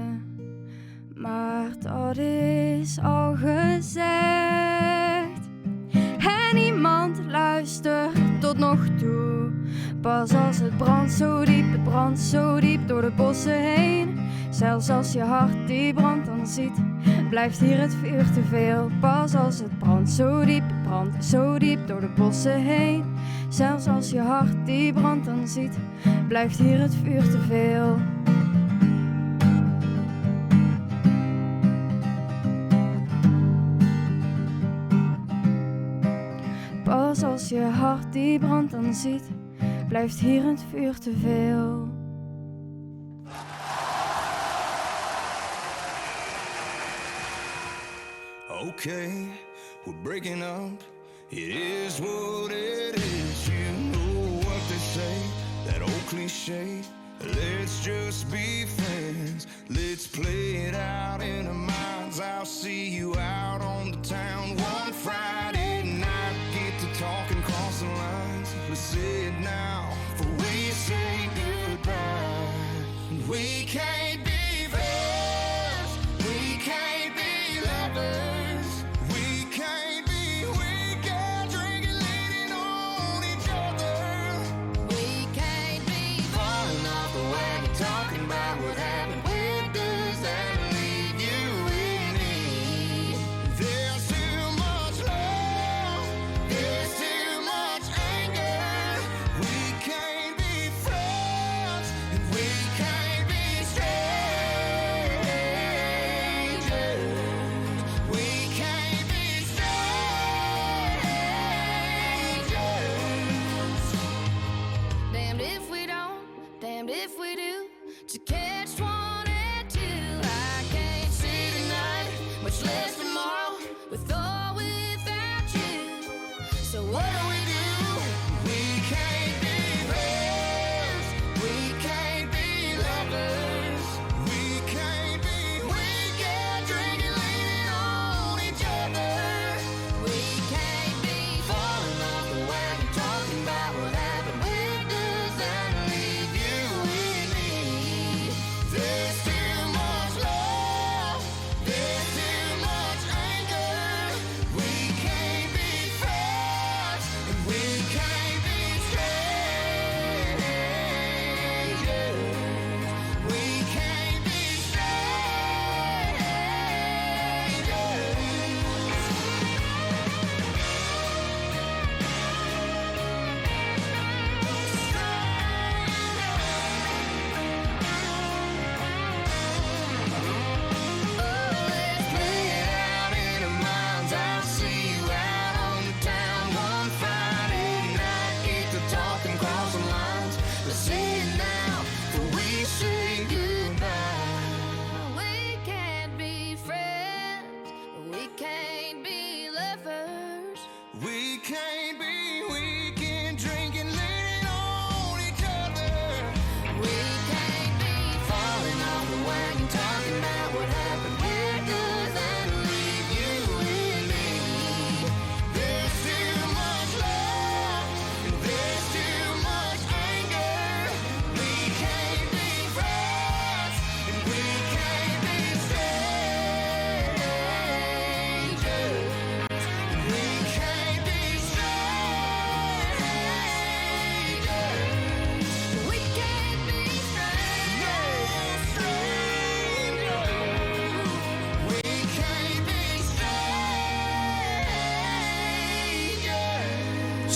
Maar dat is al gezegd. En niemand luistert tot nog toe. Pas als het brandt zo diep door de bossen heen. Zelfs als je hart die brand dan ziet, blijft hier het vuur te veel. Pas als het brandt zo diep door de bossen heen. Zelfs als je hart die brand dan ziet, blijft hier het vuur te veel. Pas als je hart die brand dan ziet, blijft hier het vuur te veel. Okay, we're breaking up. It is what it is. You know what they say, that old cliche. Let's just be friends. Let's play it out in our minds. I'll see you out on the town one Friday night. Get to talking, cross the lines. Let's say it now, for we say goodbye. We can't be friends. We can't be lovers. We can't be weekend drinking, leaning on each other. We can't be falling off the wagon, talking about what happened. Where does that leave you and me? There's too much love.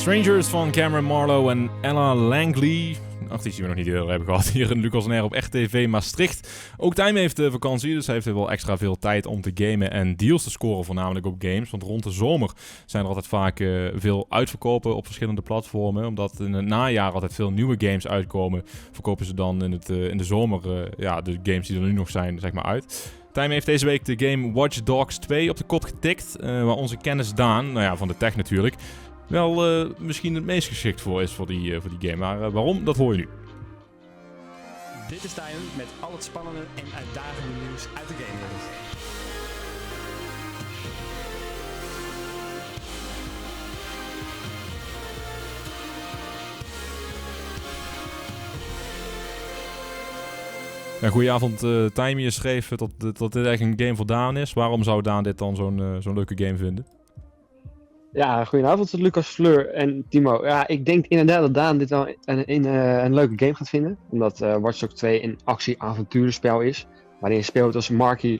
Strangers van Cameron Marlowe en Ella Langley. Artiest die we nog niet eerder hebben gehad hier in Lucas On Air op RTV Maastricht. Ook Tijmen heeft vakantie, dus hij heeft wel extra veel tijd om te gamen en deals te scoren, voornamelijk op games. Want rond de zomer zijn er altijd vaak veel uitverkopen op verschillende platformen. Omdat in het najaar altijd veel nieuwe games uitkomen, verkopen ze dan in de zomer de games die er nu nog zijn, zeg maar, uit. Tijmen heeft deze week de game Watch Dogs 2 op de kop getikt, waar onze kennis Daan, van de tech natuurlijk, wel misschien het meest geschikt voor is voor die game. Maar waarom, dat hoor je nu. Dit is Tijmen met al het spannende en uitdagende nieuws uit de gamewereld. Ja, goedenavond, Tijmen. Je schreef dat dit echt een game voor Daan is. Waarom zou Daan dit dan zo'n leuke game vinden? Ja, goedenavond, Lucas, Fleur en Timo. Ja, ik denk inderdaad dat Daan dit wel een leuke game gaat vinden. Omdat Watch Dogs 2 een actie-avonturenspel is. Waarin je speelt als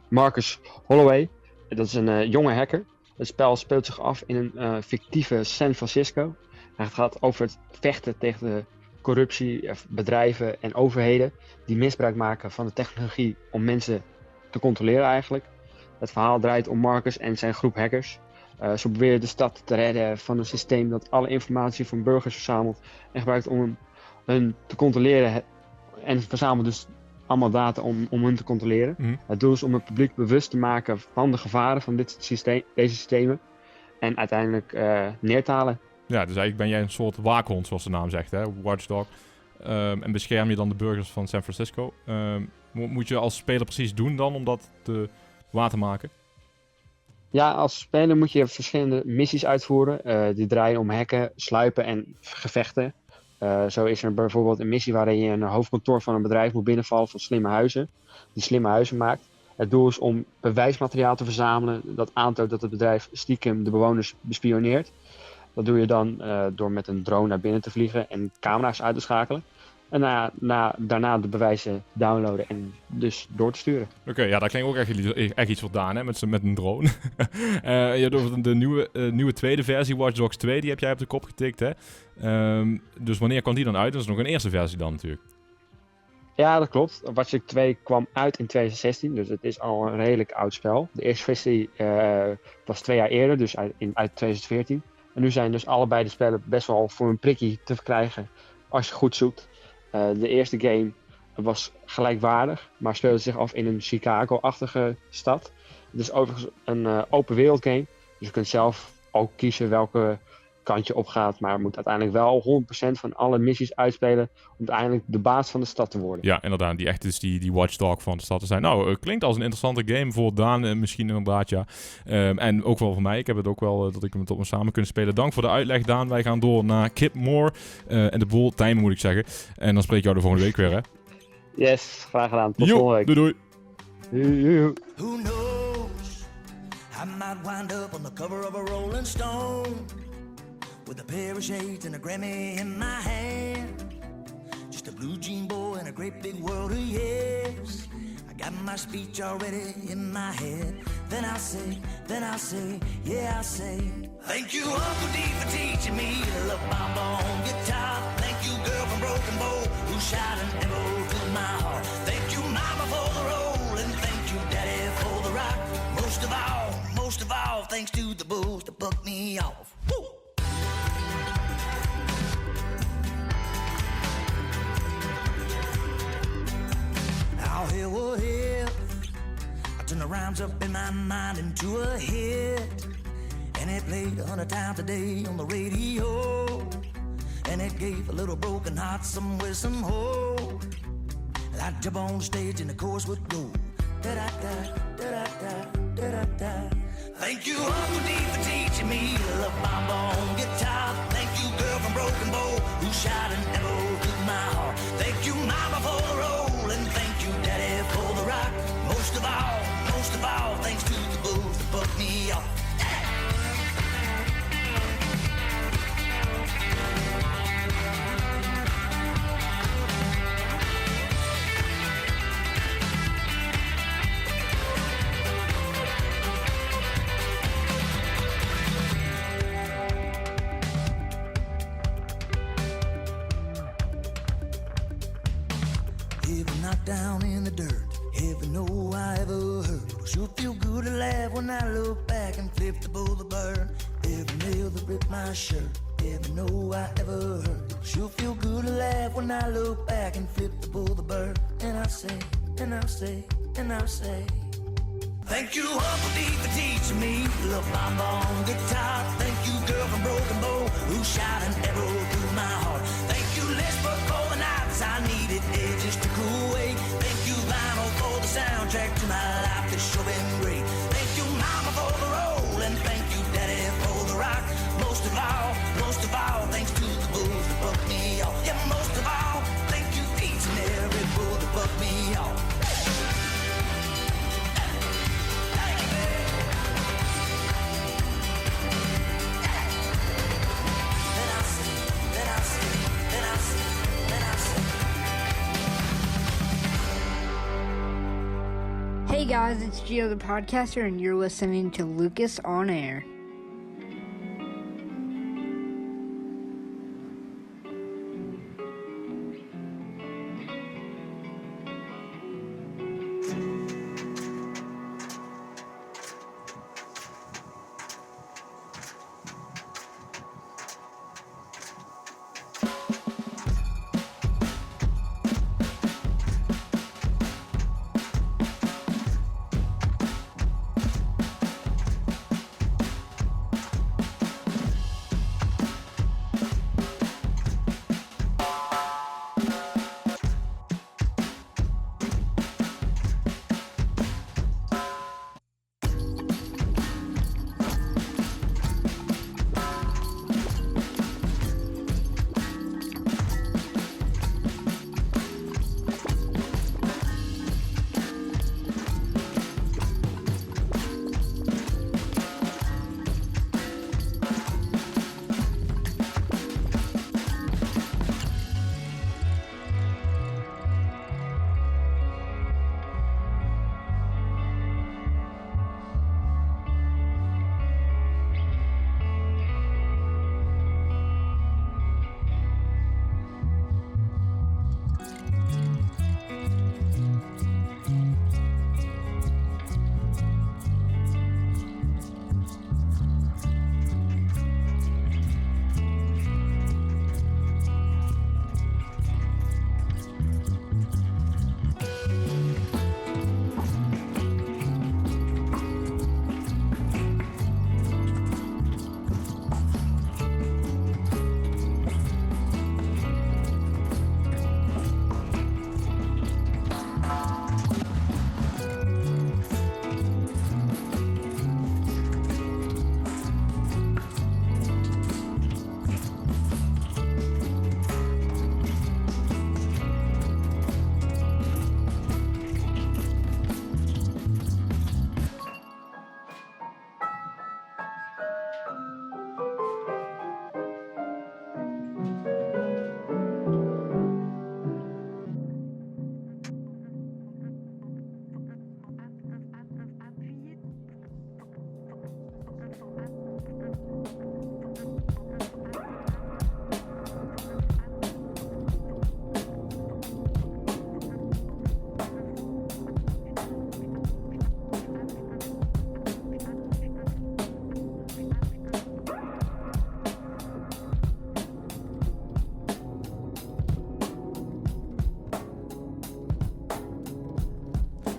Marcus Holloway. Dat is een jonge hacker. Het spel speelt zich af in een fictieve San Francisco. Het gaat over het vechten tegen de corruptie, bedrijven en overheden die misbruik maken van de technologie om mensen te controleren eigenlijk. Het verhaal draait om Marcus en zijn groep hackers. Ze proberen de stad te redden van een systeem dat alle informatie van burgers verzamelt en gebruikt om hun te controleren. En verzamelt dus allemaal data om hun te controleren. Mm. Het doel is om het publiek bewust te maken van de gevaren van deze systemen en uiteindelijk neer te halen. Ja, dus eigenlijk ben jij een soort waakhond, zoals de naam zegt, hè? Watchdog. En bescherm je dan de burgers van San Francisco. Moet je als speler precies doen dan om dat waar te maken? Ja, als speler moet je verschillende missies uitvoeren. Die draaien om hacken, sluipen en gevechten. Zo is er bijvoorbeeld een missie waarin je een hoofdkantoor van een bedrijf moet binnenvallen van slimme huizen. Die slimme huizen maakt. Het doel is om bewijsmateriaal te verzamelen dat aantoont dat het bedrijf stiekem de bewoners bespioneert. Dat doe je dan door met een drone naar binnen te vliegen en camera's uit te schakelen. En daarna de bewijzen downloaden en dus door te sturen. Oké, ja, dat klinkt ook echt iets voor Daan, hè, met een drone. Je hebt over de nieuwe tweede versie, Watch Dogs 2, die heb jij op de kop getikt, hè? Dus wanneer kwam die dan uit? Dat is nog een eerste versie dan natuurlijk. Ja, dat klopt. Watch Dogs 2 kwam uit in 2016, dus het is al een redelijk oud spel. De eerste versie was 2 jaar eerder, dus uit 2014. En nu zijn dus allebei de spellen best wel voor een prikkie te verkrijgen als je goed zoekt. De eerste game was gelijkwaardig, maar speelde zich af in een Chicago-achtige stad. Het is overigens een open wereld game, dus je kunt zelf ook kiezen welke kant je opgaat, maar moet uiteindelijk wel 100% van alle missies uitspelen om uiteindelijk de baas van de stad te worden. Ja, inderdaad, die echt dus die watchdog van de stad te zijn. Nou, klinkt als een interessante game voor Daan, misschien inderdaad, ja. En ook wel voor mij. Ik heb het ook wel dat ik hem tot me samen kunnen spelen. Dank voor de uitleg, Daan. Wij gaan door naar Kip Moore en de boel Tijmen, moet ik zeggen. En dan spreek ik jou de volgende week weer, hè? Yes, graag gedaan. Tot volgende week. Doei. Who knows? I might wind up on the cover of a Rolling Stone with a pair of shades and a Grammy in my hand. Just a blue jean boy in a great big world of yes. I got my speech already in my head. Then I'll say, yeah, I'll say. Thank you, Uncle D, for teaching me to love my bone guitar. Thank you, girl from Broken Bow, who shot an arrow through my heart. Thank you, Mama, for the roll, and thank you, Daddy, for the rock. Most of all, thanks to the bulls that buck me off. Woo! Now here we're here. I turn the rhymes up in my mind into a hit. And it played 100 times a day on the radio. And it gave a little broken heart somewhere, some hope. And I'd jump on stage and the chorus would go. Da-da-da, da-da-da, da-da-da. Thank you, Uncle D, for teaching me to love my bone guitar. Thank you, girl from Broken Bow, who shot an arrow through my heart. Thank you, Mama, for the roll, and thank you, Daddy, for the rock. Most of all, thanks to the bulls that buck me off. down in the dirt. Heaven know I ever heard. It'll sure feel good to laugh when I look back and flip the bullet bird. Every nail that ripped my shirt. Heaven know I ever heard. It'll sure feel good to laugh when I look back and flip the bullet bird. And I'll say, and I'll say, and I'll say. Thank you, Uncle D, for teaching me love my on guitar. Thank you, girl from Broken Bow, who shot an arrow through my heart. Thank you, Liz, for the nights I needed edges to cool away. Thank you, Vinyl, for the soundtrack to my life. It's sure been great. Thank you, Mama, for the roll, and thank you, Daddy, for the rock. Most of all, thanks to the bulls that bucked me off. Yeah, most of all, thank you, each and every bull that bucked me off. Hey guys, it's Gio the Podcaster, and you're listening to Lucas on Air.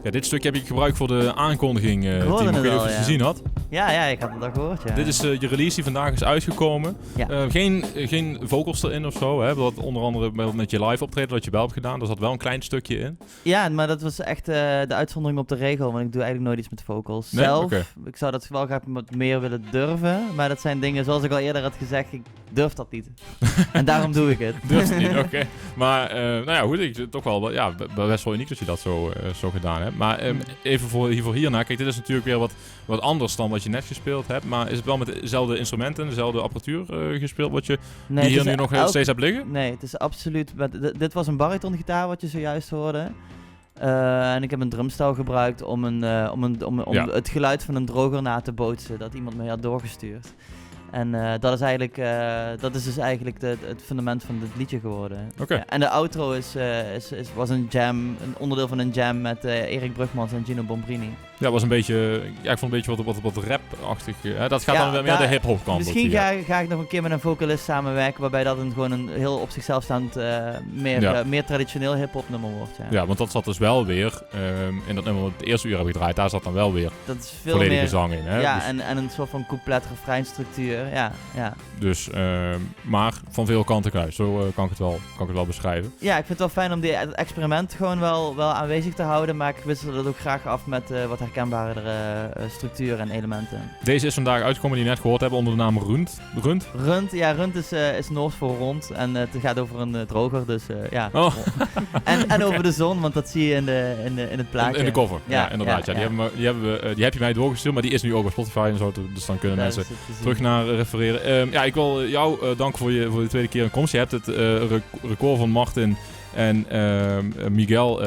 Ja, dit stukje heb ik gebruikt voor de aankondiging, Timo. Ik weet niet of je het gezien had. Ja, ik had het al gehoord, ja. Dit is je release die vandaag is uitgekomen. Ja. Geen vocals erin of zo, hè? Dat onder andere met je live optreden dat je wel hebt gedaan. Daar zat wel een klein stukje in. Ja, maar dat was echt de uitzondering op de regel, want ik doe eigenlijk nooit iets met vocals. Nee? Zelf, Okay. Ik zou dat wel graag wat meer willen durven, maar dat zijn dingen, zoals ik al eerder had gezegd, ik durf dat niet. En daarom doe ik het. Durf het niet, oké. Maar, nou ja, goed, ik toch wel, ja, best wel uniek dat je dat zo gedaan hebt. Maar even voor hierna, kijk, dit is natuurlijk weer wat anders dan wat je net gespeeld hebt, maar is het wel met dezelfde instrumenten, dezelfde apparatuur gespeeld wat je hier nu nog steeds hebt liggen? Nee, het is absoluut, dit was een baritongitaar wat je zojuist hoorde. En ik heb een drumstel gebruikt om het geluid van een droger na te bootsen dat iemand me had doorgestuurd. En dat is dus eigenlijk het fundament van dit liedje geworden. Oké. Ja, en de outro was een jam, een onderdeel van een jam met Erik Brugmans en Gino Bombrini. Ja, was een beetje, ik vond een beetje wat rap-achtig. Dat gaat dan wel meer de hip-hop kant. Misschien ga ik nog een keer met een vocalist samenwerken, waarbij dat gewoon een heel op zichzelf staand, meer traditioneel hip-hop nummer wordt. Ja, want dat zat dus wel weer, in dat nummer het eerste uur heb ik gedraaid, daar zat dan wel weer dat is veel volledige meer zang in. Hè? Ja, dus, en een soort van couplet-refreinstructuur. Ja. Dus, maar van veel kanten kruis, zo kan ik het wel beschrijven. Ja, ik vind het wel fijn om het experiment gewoon wel aanwezig te houden, maar ik wissel dat ook graag af met wat herkenbaardere structuren en elementen. Deze is vandaag uitgekomen die je net gehoord hebben onder de naam Rund. Rund is Noors voor rond en het gaat over een droger, dus ja. Oh. en over de zon, want dat zie je in het plaatje. In de cover, ja inderdaad. Ja. Die heb je mij doorgestuurd, maar die is nu ook op Spotify en zo, dus dan kunnen mensen terug naar refereren. Ik wil jou danken voor de tweede keer in komst. Je hebt het record van Martin en Miguel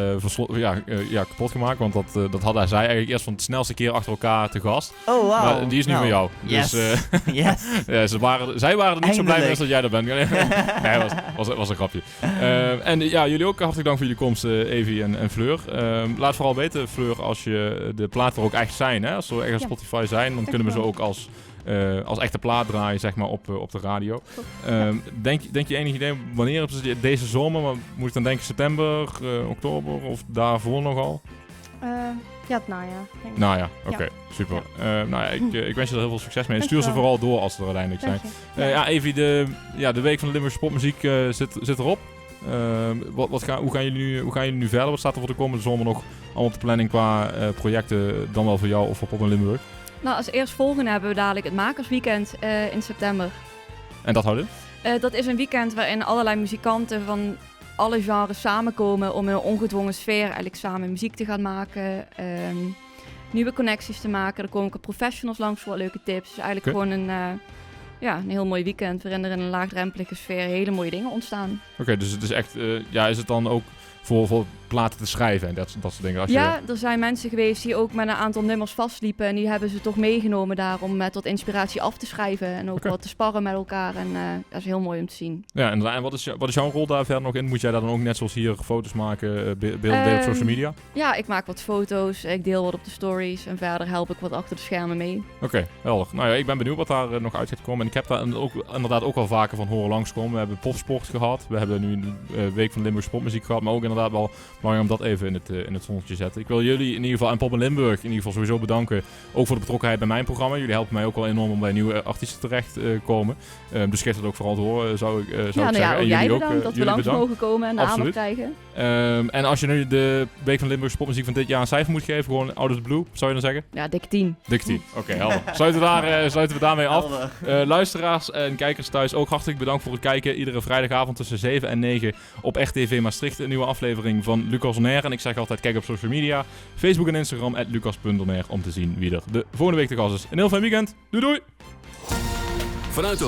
kapot gemaakt, want dat had hij eigenlijk eerst van de snelste keer achter elkaar te gast. Oh, wow. Maar die is nu van jou. Yes. Dus, yes. Ja, zij waren er niet zo blij mee als dat jij er bent. Nee, was een grapje. En ja, jullie ook hartelijk dank voor jullie komst, Evie en Fleur. Laat vooral weten, Fleur, als je de platen er ook echt zijn. Hè? Als ze echt op Spotify zijn, dan kunnen we ze ook als echte plaat draaien, zeg maar, op de radio. Denk je enig idee wanneer het is deze zomer? Maar moet ik dan denken september, oktober of daarvoor nogal? Ja, het najaar. Najaar, oké, super. Ik wens je er heel veel succes mee. Stuur ze vooral door als ze er uiteindelijk zijn. Evie, de week van de Limburgse popmuziek zit erop. Hoe gaan jullie nu verder? Wat staat er voor de komende zomer nog allemaal op de planning qua projecten, dan wel voor jou of voor Pop en Limburg? Nou, als eerstvolgende hebben we dadelijk het Makersweekend in september. En dat houdt in? Dat is een weekend waarin allerlei muzikanten van alle genres samenkomen om in een ongedwongen sfeer eigenlijk samen muziek te gaan maken. Nieuwe connecties te maken. Er komen ook professionals langs voor leuke tips. Dus eigenlijk gewoon een heel mooi weekend waarin er in een laagdrempelige sfeer hele mooie dingen ontstaan. Oké, dus het is echt, is het dan ook voor platen te schrijven en dat soort dingen? Er zijn mensen geweest die ook met een aantal nummers vastliepen en die hebben ze toch meegenomen daar om tot inspiratie af te schrijven en ook wat te sparren met elkaar en dat is heel mooi om te zien. Ja, en wat is jouw rol daar verder nog in? Moet jij daar dan ook net zoals hier foto's maken, beelden op social media? Ja, ik maak wat foto's, ik deel wat op de stories en verder help ik wat achter de schermen mee. Oké, helder. Nou ja, ik ben benieuwd wat daar nog uit gaat komen en ik heb daar inderdaad ook wel vaker van horen langskomen. We hebben popsport gehad, we hebben nu een week van Limburgse popmuziek gehad, maar ook inderdaad wel belangrijk om dat even in het zonnetje zetten. Ik wil jullie in ieder geval en Pop en Limburg in ieder geval sowieso bedanken. Ook voor de betrokkenheid bij mijn programma. Jullie helpen mij ook wel enorm om bij nieuwe artiesten terecht te komen. Dus geef dat ook vooral door, zou ik zeggen. Ja, en jij jullie bedankt ook, dat we langs mogen komen en de aandacht krijgen. En als je nu de week van Limburgse popmuziek van dit jaar een cijfer moet geven, gewoon out of the blue, zou je dan zeggen? Ja, dik 10. Dik 10. Oké, helder. Sluiten we daarmee af. Luisteraars en kijkers thuis ook hartelijk bedankt voor het kijken. Iedere vrijdagavond tussen 7 en 9 op RTV Maastricht. Een nieuwe aflevering van Lucas On Air. En ik zeg altijd, kijk op social media. Facebook en Instagram @lucas.onair om te zien wie er de volgende week te gast is. Een heel fijn weekend. Doei doei! Vanuit de